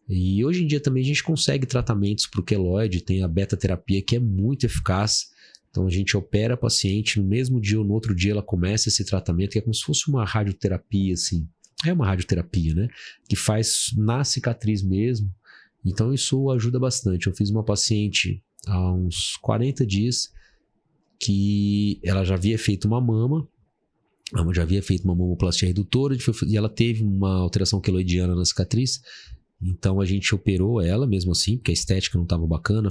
E hoje em dia também a gente consegue tratamentos para o queloide, tem a beta-terapia que é muito eficaz. Então a gente opera a paciente, no mesmo dia ou no outro dia ela começa esse tratamento, que é como se fosse uma radioterapia, assim. É uma radioterapia, né? Que faz na cicatriz mesmo. Então isso ajuda bastante. Eu fiz uma paciente há uns 40 dias que ela já havia feito uma mama, já havia feito uma mamoplastia redutora e ela teve uma alteração queloidiana na cicatriz. Então a gente operou ela mesmo assim, porque a estética não estava bacana,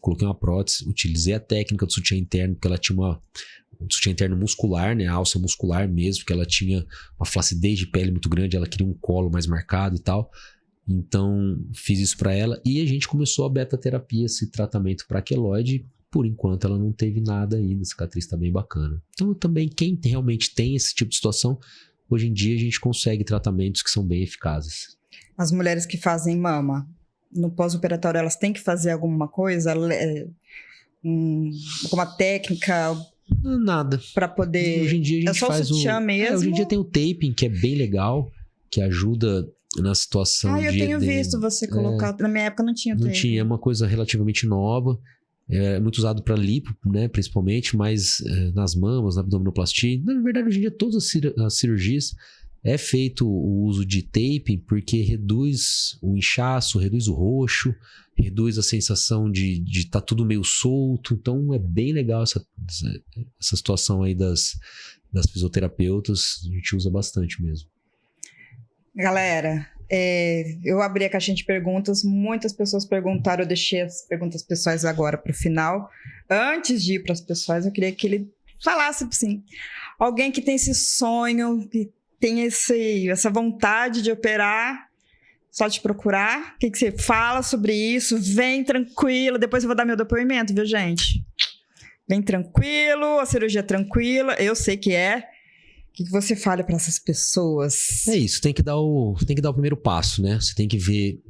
coloquei uma prótese, utilizei a técnica do sutiã interno, porque ela tinha um sutiã interno muscular, né, a alça muscular mesmo, porque ela tinha uma flacidez de pele muito grande, ela queria um colo mais marcado e tal. Então, fiz isso para ela e a gente começou a beta-terapia, esse tratamento para queloide. Por enquanto, ela não teve nada ainda, a cicatriz está bem bacana. Então, também, quem realmente tem esse tipo de situação, hoje em dia a gente consegue tratamentos que são bem eficazes. As mulheres que fazem mama, no pós-operatório, elas têm que fazer alguma coisa? Alguma técnica? Nada. Para poder... Hoje em dia a gente é só faz o sutiã mesmo? Hoje em dia tem o taping, que é bem legal, que ajuda na situação de eu tenho visto você colocar. Na minha época não tinha taping. Não taping. tinha, é uma coisa relativamente nova. É muito usado para lipo, né, principalmente, mas nas mamas, na abdominoplastia. Na verdade, hoje em dia, todas as cirurgias é feito o uso de taping porque reduz o inchaço, reduz o roxo, reduz a sensação de estar tudo meio solto. Então, é bem legal essa situação aí das fisioterapeutas. A gente usa bastante mesmo. Galera, eu abri a caixinha de perguntas, muitas pessoas perguntaram, eu deixei as perguntas pessoais agora para o final. Antes de ir para as pessoais, eu queria que ele falasse assim, alguém que tem esse sonho, que tem essa vontade de operar, só te procurar, o que você fala sobre isso? Vem tranquilo, depois eu vou dar meu depoimento, viu, gente? Vem tranquilo, a cirurgia é tranquila, eu sei que é. O que você fala para essas pessoas? É isso, tem que dar o primeiro passo, né? Você tem que ver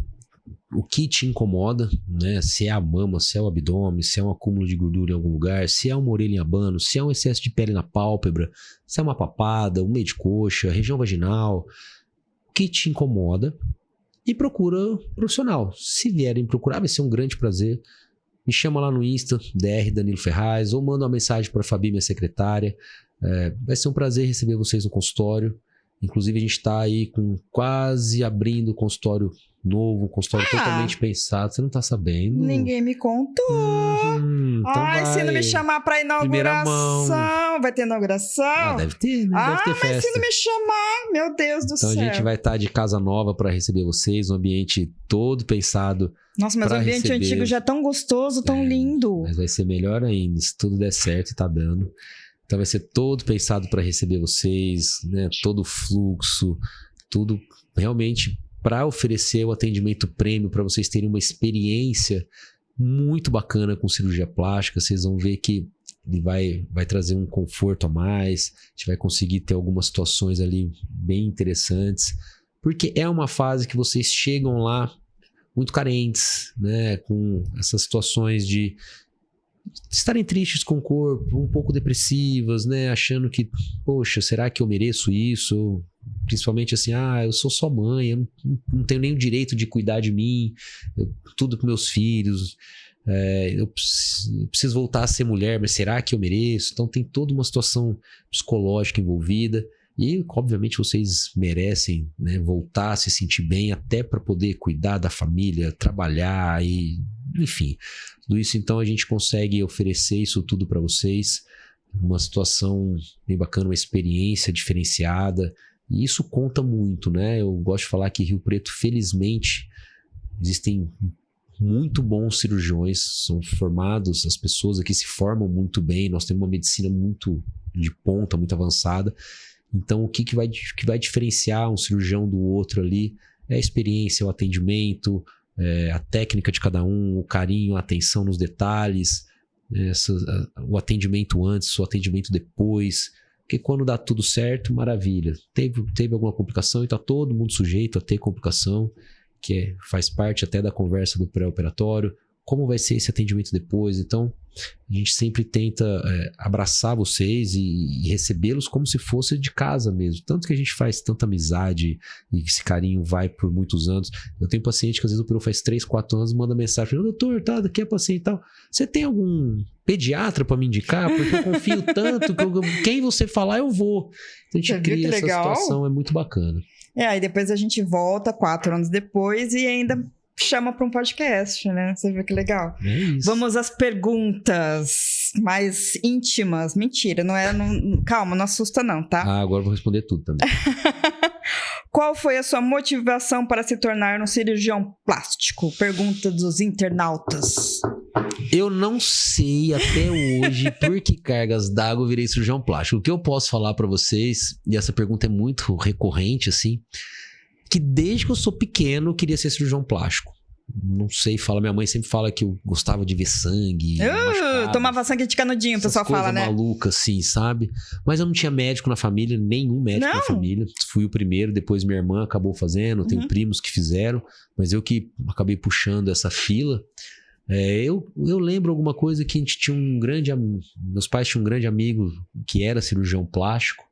o que te incomoda, né? Se é a mama, se é o abdômen, se é um acúmulo de gordura em algum lugar, se é uma orelha em abano, se é um excesso de pele na pálpebra, se é uma papada, um meio de coxa, região vaginal, o que te incomoda e procura profissional. Se vierem procurar, vai ser um grande prazer. Me chama lá no Insta, DR Danilo Ferraz, ou manda uma mensagem para a Fabi, minha secretária. Vai ser um prazer receber vocês no consultório. Inclusive, a gente está aí quase abrindo um consultório novo, um consultório totalmente pensado. Você não tá sabendo? Ninguém me contou. Então Ai, se não me chamar pra inauguração. Vai ter inauguração? Deve ter, né? Deve ter festa. Mas se não me chamar, meu Deus do céu. Então a gente vai estar de casa nova para receber vocês, um ambiente todo pensado. Nossa, mas o ambiente antigo já é tão gostoso, tão lindo. Mas vai ser melhor ainda, se tudo der certo e tá dando. Então vai ser todo pensado para receber vocês, né? Todo o fluxo, tudo realmente para oferecer o atendimento premium, para vocês terem uma experiência muito bacana com cirurgia plástica. Vocês vão ver que ele vai trazer um conforto a mais, a gente vai conseguir ter algumas situações ali bem interessantes, porque é uma fase que vocês chegam lá muito carentes, né? Com essas situações de estarem tristes com o corpo, um pouco depressivas, né? Achando que, poxa, será que eu mereço isso? Principalmente assim, eu sou só mãe, eu não tenho nem o direito de cuidar de mim, tudo com meus filhos, eu preciso voltar a ser mulher, mas será que eu mereço? Então tem toda uma situação psicológica envolvida e, obviamente, vocês merecem, né, voltar a se sentir bem até para poder cuidar da família, trabalhar e, enfim, tudo isso. Então a gente consegue oferecer isso tudo para vocês, uma situação bem bacana, uma experiência diferenciada. E isso conta muito, né? Eu gosto de falar que Rio Preto, felizmente, existem muito bons cirurgiões, são formados, as pessoas aqui se formam muito bem, nós temos uma medicina muito de ponta, muito avançada. Então, o que vai diferenciar um cirurgião do outro ali é a experiência, o atendimento, a técnica de cada um, o carinho, a atenção nos detalhes, o atendimento antes, o atendimento depois. Porque quando dá tudo certo, maravilha. Teve alguma complicação e está todo mundo sujeito a ter complicação, que faz parte até da conversa do pré-operatório. Como vai ser esse atendimento depois? Então, a gente sempre tenta abraçar vocês e recebê-los como se fosse de casa mesmo. Tanto que a gente faz tanta amizade e esse carinho vai por muitos anos. Eu tenho paciente que às vezes operou faz 3, 4 anos, manda mensagem, doutor, tá, daqui é paciente e tal. Você tem algum pediatra para me indicar? Porque eu confio tanto que quem você falar eu vou. Então a gente cria essa situação, é muito bacana. Aí depois a gente volta 4 anos depois e ainda chama para um podcast, né? Você vê que legal. É isso. Vamos às perguntas mais íntimas. Mentira, calma, não assusta não, tá? Agora eu vou responder tudo também. Qual foi a sua motivação para se tornar um cirurgião plástico? Pergunta dos internautas. Eu não sei até hoje por que cargas d'água eu virei cirurgião plástico. O que eu posso falar para vocês, e essa pergunta é muito recorrente, assim, que desde que eu sou pequeno eu queria ser cirurgião plástico. Não sei, minha mãe sempre fala que eu gostava de ver sangue. Tomava sangue de canudinho, o pessoal fala, né? Maluca, assim, sabe? Mas eu não tinha médico na família, nenhum médico na família. Fui o primeiro, depois minha irmã acabou fazendo, tenho primos que fizeram, mas eu que acabei puxando essa fila. Eu lembro alguma coisa que a gente tinha meus pais tinham um grande amigo que era cirurgião plástico.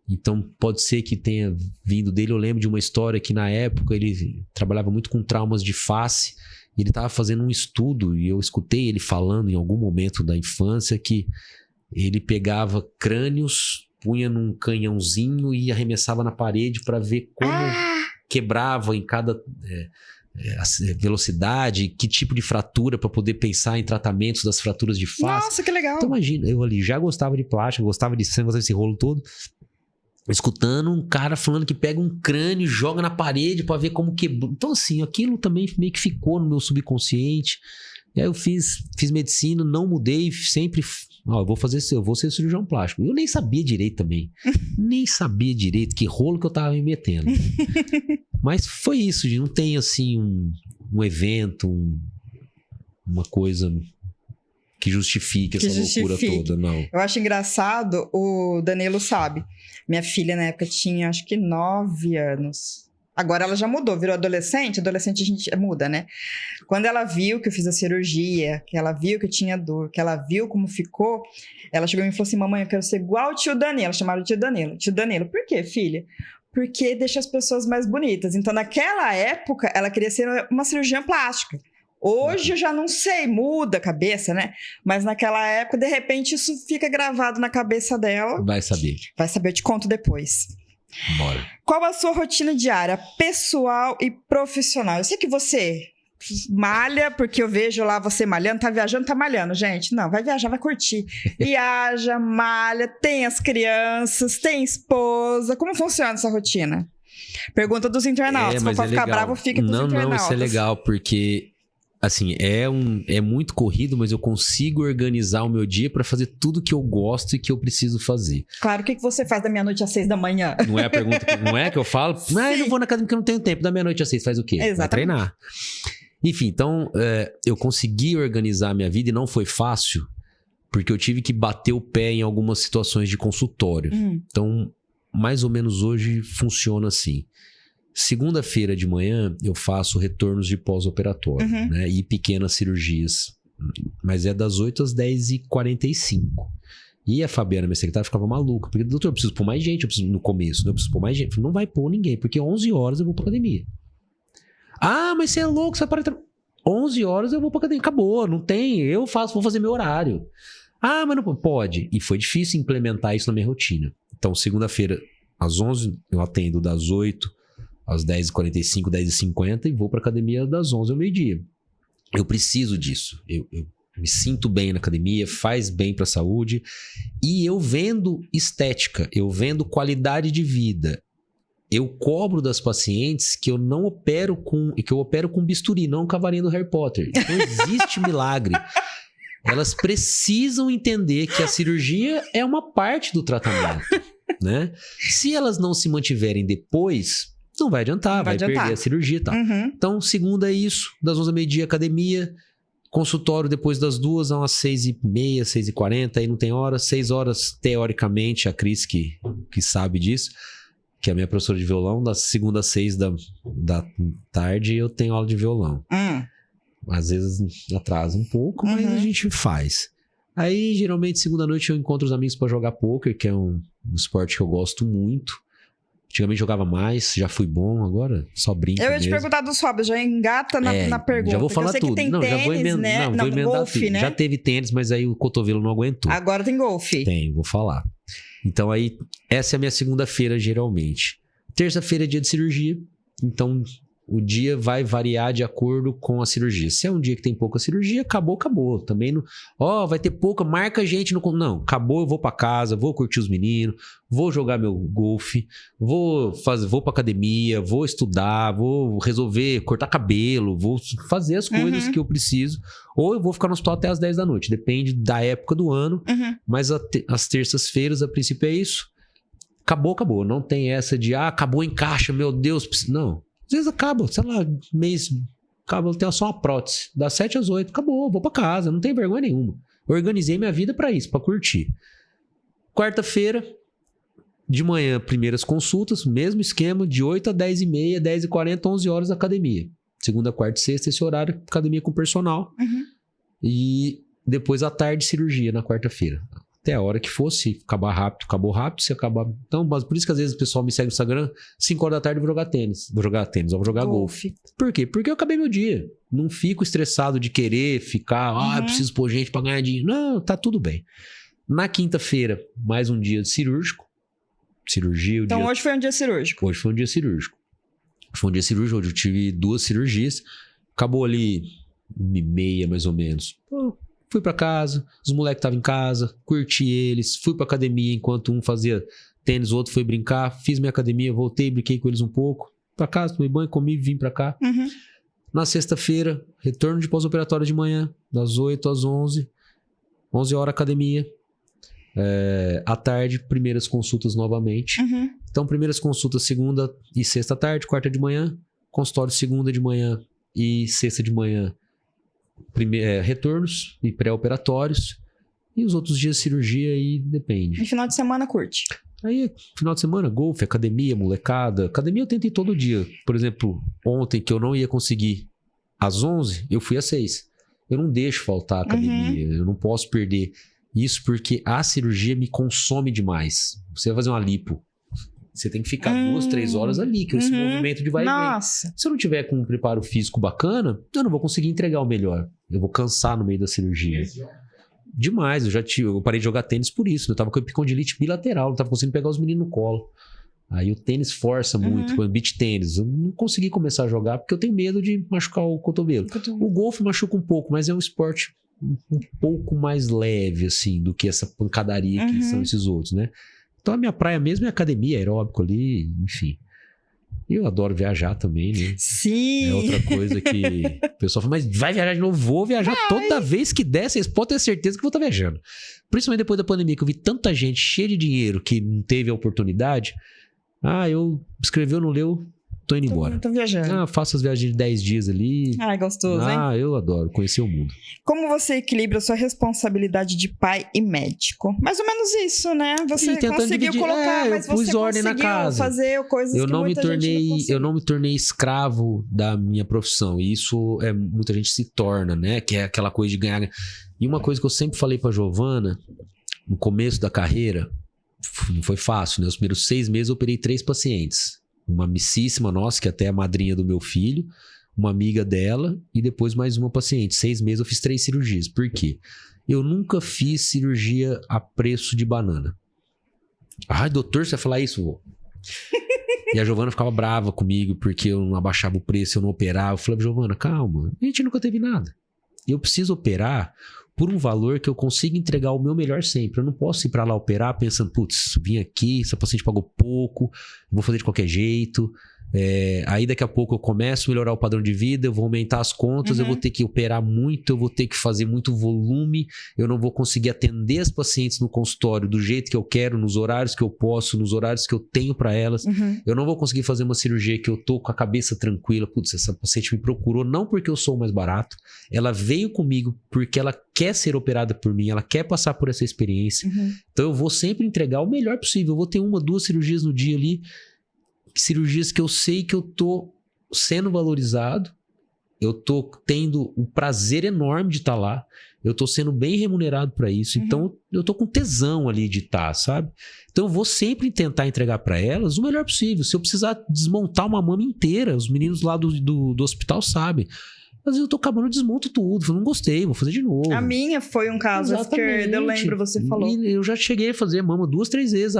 Então pode ser que tenha vindo dele. Eu lembro de uma história que na época ele trabalhava muito com traumas de face e ele estava fazendo um estudo e eu escutei ele falando em algum momento da infância que ele pegava crânios, punha num canhãozinho e arremessava na parede para ver como quebrava em cada velocidade, que tipo de fratura, para poder pensar em tratamentos das fraturas de face. Nossa, que legal. Então imagina, eu ali já gostava de plástico, gostava de sangue, gostava desse rolo todo, escutando um cara falando que pega um crânio e joga na parede para ver como quebrou. Então assim, aquilo também meio que ficou no meu subconsciente. E aí eu fiz medicina, não mudei, sempre eu vou ser cirurgião plástico. Eu nem sabia direito também. Nem sabia direito que rolo que eu tava me metendo. Mas foi isso, não tem assim um evento, uma coisa que justifique essa loucura toda, não. Eu acho engraçado, o Danilo sabe. Minha filha na época tinha acho que 9 anos. Agora ela já mudou, virou adolescente. Adolescente a gente muda, né? Quando ela viu que eu fiz a cirurgia, que ela viu que eu tinha dor, que ela viu como ficou, ela chegou e me falou assim, mamãe, eu quero ser igual o tio Danilo. Chamaram de tio Danilo. Tio Danilo, por quê, filha? Porque deixa as pessoas mais bonitas. Então, naquela época, ela queria ser uma cirurgiã plástica. Hoje eu já não sei, muda a cabeça, né? Mas naquela época, de repente, isso fica gravado na cabeça dela. Vai saber. Vai saber, eu te conto depois. Bora. Qual a sua rotina diária, pessoal e profissional? Eu sei que você malha, porque eu vejo lá você malhando, tá viajando, tá malhando, gente. Não, vai viajar, vai curtir. Viaja, malha, tem as crianças, tem esposa. Como funciona essa rotina? Pergunta dos internautas. Se for ficar bravo, fica pros internautas. Não, isso é legal, porque assim, é muito corrido, mas eu consigo organizar o meu dia pra fazer tudo que eu gosto e que eu preciso fazer. Claro, o que você faz da meia-noite às 6 da manhã? Não é a pergunta, não é que eu falo, mas eu não vou na academia porque eu não tenho tempo. Da meia-noite às 6 faz o quê? Exatamente. Vai treinar. Enfim, então eu consegui organizar a minha vida e não foi fácil, porque eu tive que bater o pé em algumas situações de consultório. Então, mais ou menos hoje funciona assim. Segunda-feira de manhã eu faço retornos de pós-operatório, né? E pequenas cirurgias. Mas é das 8 às 10h45. E a Fabiana, minha secretária, ficava maluca. Porque, doutor, eu preciso pôr mais gente. Eu preciso, no começo, né? Eu preciso pôr mais gente. Não vai pôr ninguém, porque 11 horas eu vou pra academia. Ah, mas você é louco, você vai para 11 horas eu vou pra academia. Acabou, não tem. Eu vou fazer meu horário. Ah, mas não pode. E foi difícil implementar isso na minha rotina. Então, segunda-feira, às 11, eu atendo das 8 às 10h45, 10h50 e vou pra academia das 11 ao meio-dia. Eu preciso disso. Eu me sinto bem na academia, faz bem pra saúde. E eu vendo estética, eu vendo qualidade de vida. Eu cobro das pacientes que eu não opero que eu opero com bisturi, não com a varinha do Harry Potter. Não existe milagre. Elas precisam entender que a cirurgia é uma parte do tratamento, né? Se elas não se mantiverem depois, não vai adiantar, vai perder a cirurgia e tal. Então, segunda é isso, das 11 ao meio-dia, academia, consultório depois das 2 às 6h30, 6h40, aí não tem hora, 6 horas, teoricamente, a Cris que sabe disso, que é a minha professora de violão, das segunda às 6 da tarde eu tenho aula de violão. Às vezes atrasa um pouco, mas a gente faz. Aí, geralmente, segunda noite eu encontro os amigos pra jogar poker, que é um esporte que eu gosto muito. Antigamente jogava mais, já fui bom, agora só brinco Eu ia te mesmo. perguntar dos hobbies, já engata na pergunta. Já vou falar eu sei tudo. Que tem não, tênis, já vou emendar, né? vou emendar golfe, tudo. Né? Já teve tênis, mas aí o cotovelo não aguentou. Agora tem golfe. Tem, vou falar. Então aí, essa é a minha segunda-feira, geralmente. Terça-feira é dia de cirurgia, então o dia vai variar de acordo com a cirurgia. Se é um dia que tem pouca cirurgia, acabou. Também não... vai ter pouca, marca a gente no... Não, acabou, eu vou pra casa, vou curtir os meninos, vou jogar meu golfe, vou pra academia, vou estudar, vou resolver, cortar cabelo, vou fazer as coisas que eu preciso. Ou eu vou ficar no hospital até as 10 da noite, depende da época do ano. Mas as terças-feiras, a princípio, é isso. Acabou. Não tem essa de, acabou em caixa, meu Deus. Não. Às vezes acaba, sei lá, mês, acaba, eu tenho só uma prótese. Das 7 às 8, acabou, vou pra casa, não tem vergonha nenhuma. Organizei minha vida pra isso, pra curtir. Quarta-feira, de manhã, primeiras consultas, mesmo esquema, de 8 a 10h30, 10h40, 11 horas academia. Segunda, quarta e sexta, esse horário, academia com personal. E depois à tarde, cirurgia na quarta-feira. Até a hora que fosse, acabar rápido, acabou rápido, se acabar... Então, mas por isso que às vezes o pessoal me segue no Instagram, 5 horas da tarde eu vou jogar tênis. Vou jogar golfe. Por quê? Porque eu acabei meu dia. Não fico estressado de querer ficar, eu preciso pôr gente pra ganhar dinheiro. Não, tá tudo bem. Na quinta-feira, mais um dia de cirúrgico. Cirurgia. Então hoje foi um dia cirúrgico? Hoje foi um dia cirúrgico. Hoje eu tive 2 cirurgias. Acabou ali 1h30, mais ou menos. Fui pra casa, os moleques estavam em casa, curti eles, fui pra academia enquanto um fazia tênis, o outro foi brincar, fiz minha academia, voltei, brinquei com eles um pouco, pra casa, tomei banho, comi, vim pra cá. Na sexta-feira, retorno de pós-operatório de manhã, das 8 às 11, 11 horas academia, à tarde, primeiras consultas novamente. Então, primeiras consultas segunda e sexta à tarde, quarta de manhã, consultório segunda de manhã e sexta de manhã. Retornos e pré-operatórios. E os outros dias cirurgia aí depende. E final de semana curte? Aí, final de semana, golfe, academia, molecada. Academia eu tento ir todo dia. Por exemplo, ontem que eu não ia conseguir às 11, eu fui às 6. Eu não deixo faltar a academia. Eu não posso perder isso porque a cirurgia me consome demais. Você vai fazer uma lipo. Você tem que ficar 2, 3 horas ali, que é esse movimento de vai e vem. Nossa. Se eu não tiver com um preparo físico bacana, eu não vou conseguir entregar o melhor. Eu vou cansar no meio da cirurgia. Demais, eu parei de jogar tênis por isso. Eu tava com epicondilite bilateral, não tava conseguindo pegar os meninos no colo. Aí o tênis força muito, o beach tênis. Eu não consegui começar a jogar porque eu tenho medo de machucar o cotovelo. O golfe machuca um pouco, mas é um esporte um pouco mais leve, assim, do que essa pancadaria que são esses outros, né? Então a minha praia mesmo é academia, aeróbico ali, enfim. Eu adoro viajar também, né? Sim. É outra coisa que o pessoal fala, mas vai viajar de novo? Vou viajar toda vez que der, vocês podem ter certeza que eu vou estar viajando. Principalmente depois da pandemia, que eu vi tanta gente cheia de dinheiro que não teve a oportunidade. Eu escreveu, não leu, tô indo embora. Tô viajando. Faço as viagens de 10 dias ali. Ai, gostoso, hein? Eu adoro conhecer o mundo. Como você equilibra a sua responsabilidade de pai e médico? Mais ou menos isso, né? Você conseguiu dividir. colocar, mas eu pus você ordem na conseguiu casa. fazer coisas que muita gente não consegue. Eu não me tornei escravo da minha profissão. E isso muita gente se torna, né? Que é aquela coisa de ganhar. E uma coisa que eu sempre falei pra Giovana, no começo da carreira, não foi fácil, né? Os primeiros 6 meses eu operei 3 pacientes. Uma amicíssima nossa, que até é a madrinha do meu filho, uma amiga dela e depois mais uma paciente. 6 meses eu fiz 3 cirurgias. Por quê? Eu nunca fiz cirurgia a preço de banana. Doutor, você vai falar isso, vô? E a Giovana ficava brava comigo porque eu não abaixava o preço, eu não operava. Eu falei, Giovana, calma, a gente nunca teve nada. Eu preciso operar por um valor que eu consiga entregar o meu melhor sempre. Eu não posso ir pra lá operar pensando, putz, vim aqui, essa paciente pagou pouco, vou fazer de qualquer jeito. Aí daqui a pouco eu começo a melhorar o padrão de vida, eu vou aumentar as contas, eu vou ter que operar muito, eu vou ter que fazer muito volume, eu não vou conseguir atender as pacientes no consultório do jeito que eu quero, nos horários que eu posso, nos horários que eu tenho para elas. Eu não vou conseguir fazer uma cirurgia que eu tô com a cabeça tranquila. Putz, essa paciente me procurou não porque eu sou o mais barato, ela veio comigo porque ela quer ser operada por mim, ela quer passar por essa experiência. Então eu vou sempre entregar o melhor possível. Eu vou ter 1, 2 cirurgias no dia ali, cirurgias que eu sei que eu tô sendo valorizado, eu tô tendo um prazer enorme de estar lá, eu tô sendo bem remunerado para isso, então eu tô com tesão ali de estar, sabe? Então eu vou sempre tentar entregar para elas o melhor possível. Se eu precisar desmontar uma mama inteira, os meninos lá do hospital sabem. Às vezes eu tô acabando, eu desmonto tudo, não gostei, vou fazer de novo. A minha foi um caso, que eu lembro, você falou. E eu já cheguei a fazer mama 2, 3 vezes,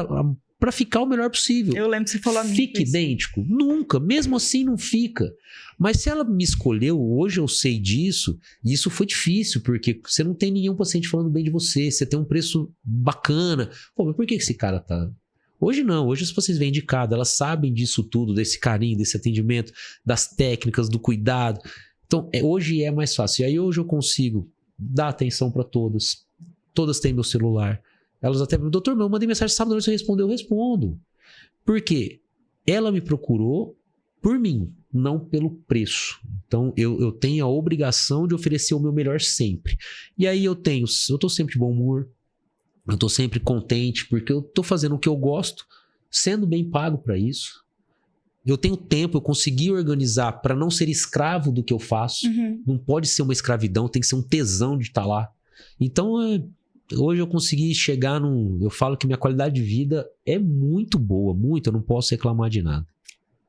pra ficar o melhor possível. Eu lembro que você falou a mim. Fica idêntico? Nunca. Mesmo assim, não fica. Mas se ela me escolheu, hoje eu sei disso, e isso foi difícil, porque você não tem nenhum paciente falando bem de você, você tem um preço bacana. Pô, mas por que esse cara tá... Hoje não, hoje as pacientes vêm indicadas, elas sabem disso tudo, desse carinho, desse atendimento, das técnicas, do cuidado. Então, hoje é mais fácil. E aí hoje eu consigo dar atenção para todas. Todas têm meu celular. Elas até perguntam, doutor, eu mandei mensagem sábado, você respondeu, eu respondo. Por quê? Ela me procurou por mim, não pelo preço. Então, eu tenho a obrigação de oferecer o meu melhor sempre. E aí eu tô sempre de bom humor, eu tô sempre contente, porque eu tô fazendo o que eu gosto, sendo bem pago para isso. Eu tenho tempo, eu consegui organizar para não ser escravo do que eu faço. Não pode ser uma escravidão, tem que ser um tesão de estar lá. Então, hoje eu consegui chegar eu falo que minha qualidade de vida é muito boa, muito, eu não posso reclamar de nada.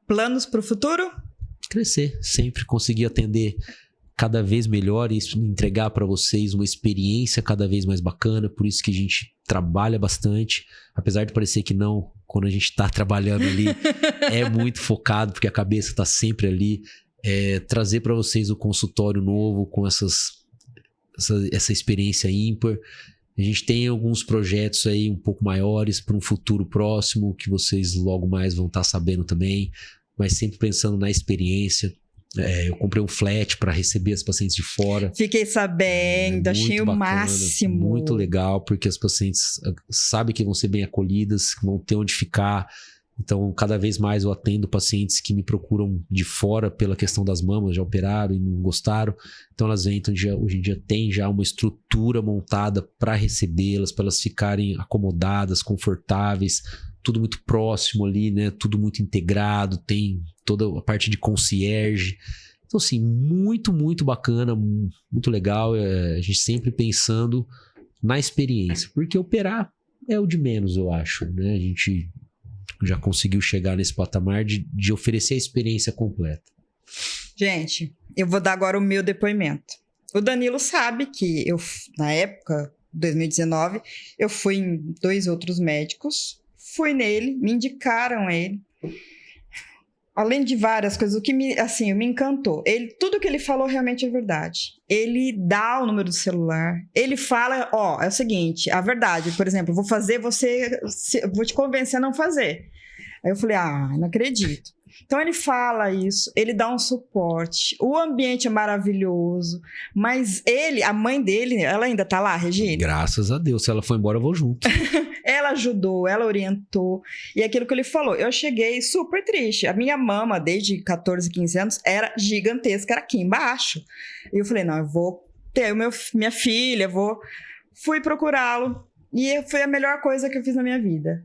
Planos para o futuro? Crescer, sempre conseguir atender cada vez melhor e entregar para vocês uma experiência cada vez mais bacana. Por isso que a gente trabalha bastante, apesar de parecer que não, quando a gente está trabalhando ali, é muito focado, porque a cabeça está sempre ali. Trazer para vocês o consultório novo com essa experiência ímpar. A gente tem alguns projetos aí um pouco maiores para um futuro próximo, que vocês logo mais vão estar sabendo também, mas sempre pensando na experiência. Eu comprei um flat para receber as pacientes de fora. Fiquei sabendo, achei o máximo. Muito legal, porque as pacientes sabem que vão ser bem acolhidas, que vão ter onde ficar. Então, cada vez mais eu atendo pacientes que me procuram de fora pela questão das mamas, já operaram e não gostaram. Então, elas vêm, então, hoje em dia tem já uma estrutura montada para recebê-las, para elas ficarem acomodadas, confortáveis, tudo muito próximo ali, né? Tudo muito integrado, tem toda a parte de concierge. Então, assim, muito, muito bacana, muito legal. A gente sempre pensando na experiência, porque operar é o de menos, eu acho, né? A gente já conseguiu chegar nesse patamar de oferecer a experiência completa? Gente, eu vou dar agora o meu depoimento. O Danilo sabe que eu, na época, 2019, eu fui em 2 outros médicos, fui nele, me indicaram ele. Além de várias coisas, o que me encantou. Tudo que ele falou realmente é verdade. Ele dá o número do celular. Ele fala, é o seguinte, a verdade, por exemplo, vou fazer vou te convencer a não fazer. Aí eu falei, não acredito. Então ele fala isso, ele dá um suporte, o ambiente é maravilhoso, mas a mãe dele, ela ainda tá lá, Regina? Graças a Deus, se ela for embora eu vou junto. Ela ajudou, ela orientou, e aquilo que ele falou, eu cheguei super triste, a minha mama desde 14, 15 anos era gigantesca, era aqui embaixo, e eu falei, não, eu vou ter minha filha, fui procurá-lo, e foi a melhor coisa que eu fiz na minha vida.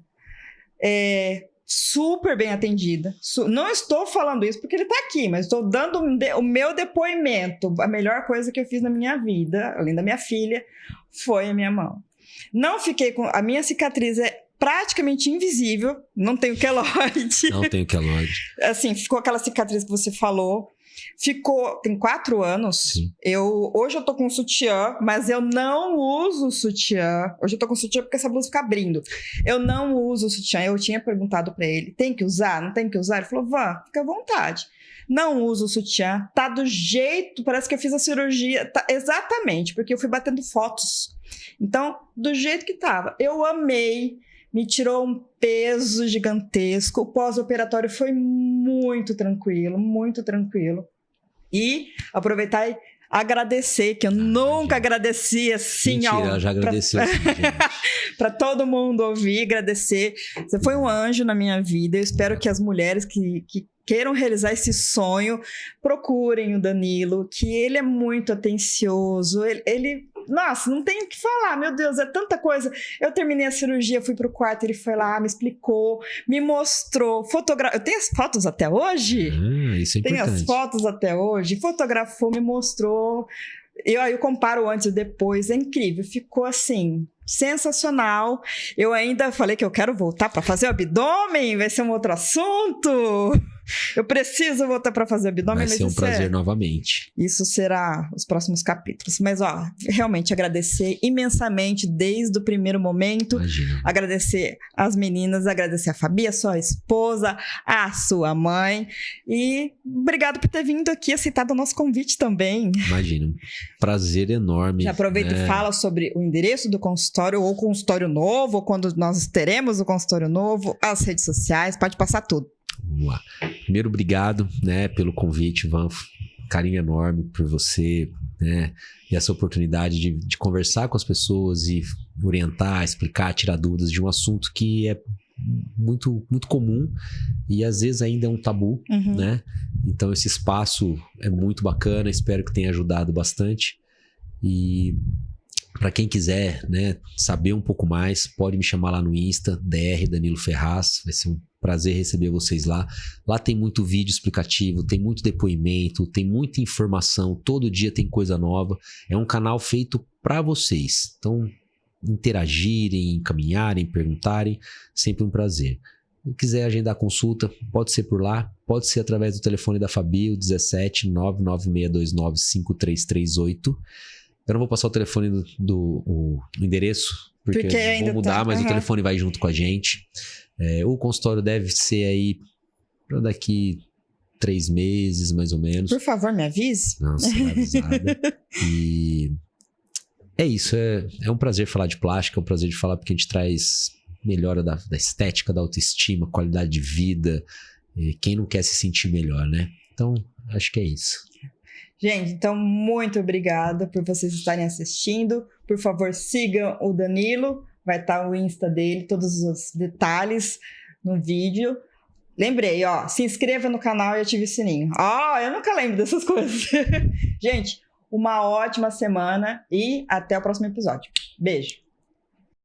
Super bem atendida. Não estou falando isso porque ele está aqui, mas estou dando o meu depoimento. A melhor coisa que eu fiz na minha vida, além da minha filha, foi a minha mão. Não fiquei com... A minha cicatriz é praticamente invisível. Não tenho queloide. Não tenho queloide. Assim, ficou aquela cicatriz que você falou. Tem 4 anos. Sim. Hoje eu tô com sutiã, mas eu não uso sutiã. Hoje eu tô com sutiã porque essa blusa fica abrindo. Eu não uso sutiã. Eu tinha perguntado pra ele, tem que usar? Não tem que usar? Ele falou, fica à vontade. Não uso sutiã. Tá do jeito, parece que eu fiz a cirurgia. Tá, exatamente, porque eu fui batendo fotos. Então, do jeito que tava. Eu amei. Me tirou um peso gigantesco. O pós-operatório foi muito tranquilo, muito tranquilo. E aproveitar e agradecer, que eu nunca agradeci assim. Mentira, já agradeceu assim, gente. Para todo mundo ouvir, agradecer. Você foi um anjo na minha vida. Eu espero que as mulheres que queiram realizar esse sonho procurem o Danilo, que ele é muito atencioso. Nossa, não tenho o que falar, meu Deus, é tanta coisa. Eu terminei a cirurgia, fui pro quarto, ele foi lá, me explicou, me mostrou, fotografou. Eu tenho as fotos até hoje? Isso é importante. Tenho as fotos até hoje, fotografou, me mostrou. Eu comparo o antes e depois, é incrível, ficou assim, sensacional. Eu ainda falei que eu quero voltar para fazer o abdômen, vai ser um outro assunto. Eu preciso voltar para fazer o abdômen. Vai ser um prazer novamente. Isso será os próximos capítulos. Mas, realmente agradecer imensamente desde o primeiro momento. Imagina. Agradecer as meninas, agradecer a Fabi, a sua esposa, a sua mãe. E obrigado por ter vindo aqui, aceitado o nosso convite também. Imagina. Prazer enorme. Já aproveita e fala sobre o endereço do consultório, ou consultório novo, ou quando nós teremos o consultório novo, as redes sociais, pode passar tudo. Vamos lá. Primeiro, obrigado, pelo convite, Van. Carinho enorme por você, e essa oportunidade de conversar com as pessoas e orientar, explicar, tirar dúvidas de um assunto que é muito, muito comum e às vezes ainda é um tabu, Então esse espaço é muito bacana, espero que tenha ajudado bastante. E para quem quiser, saber um pouco mais, pode me chamar lá no Insta, Dr. Danilo Ferraz, vai ser um prazer receber vocês lá. Lá tem muito vídeo explicativo, tem muito depoimento, tem muita informação, todo dia tem coisa nova. É um canal feito para vocês. Então, interagirem, encaminharem, perguntarem, sempre um prazer. Se quiser agendar consulta, pode ser por lá, pode ser através do telefone da Fabi, o 17 99629 5338. Eu não vou passar o telefone o endereço, porque vou mudar, mas o telefone vai junto com a gente. O consultório deve ser aí para daqui 3 meses, mais ou menos. Por favor, me avise. Nossa, vai avisada. E é isso, é um prazer falar de plástica, é um prazer de falar porque a gente traz melhora da estética, da autoestima, qualidade de vida. Quem não quer se sentir melhor, Então, acho que é isso. Gente, então muito obrigada por vocês estarem assistindo. Por favor, sigam o Danilo. Vai estar o Insta dele, todos os detalhes no vídeo. Lembrei, se inscreva no canal e ative o sininho. Eu nunca lembro dessas coisas. Gente, uma ótima semana e até o próximo episódio. Beijo.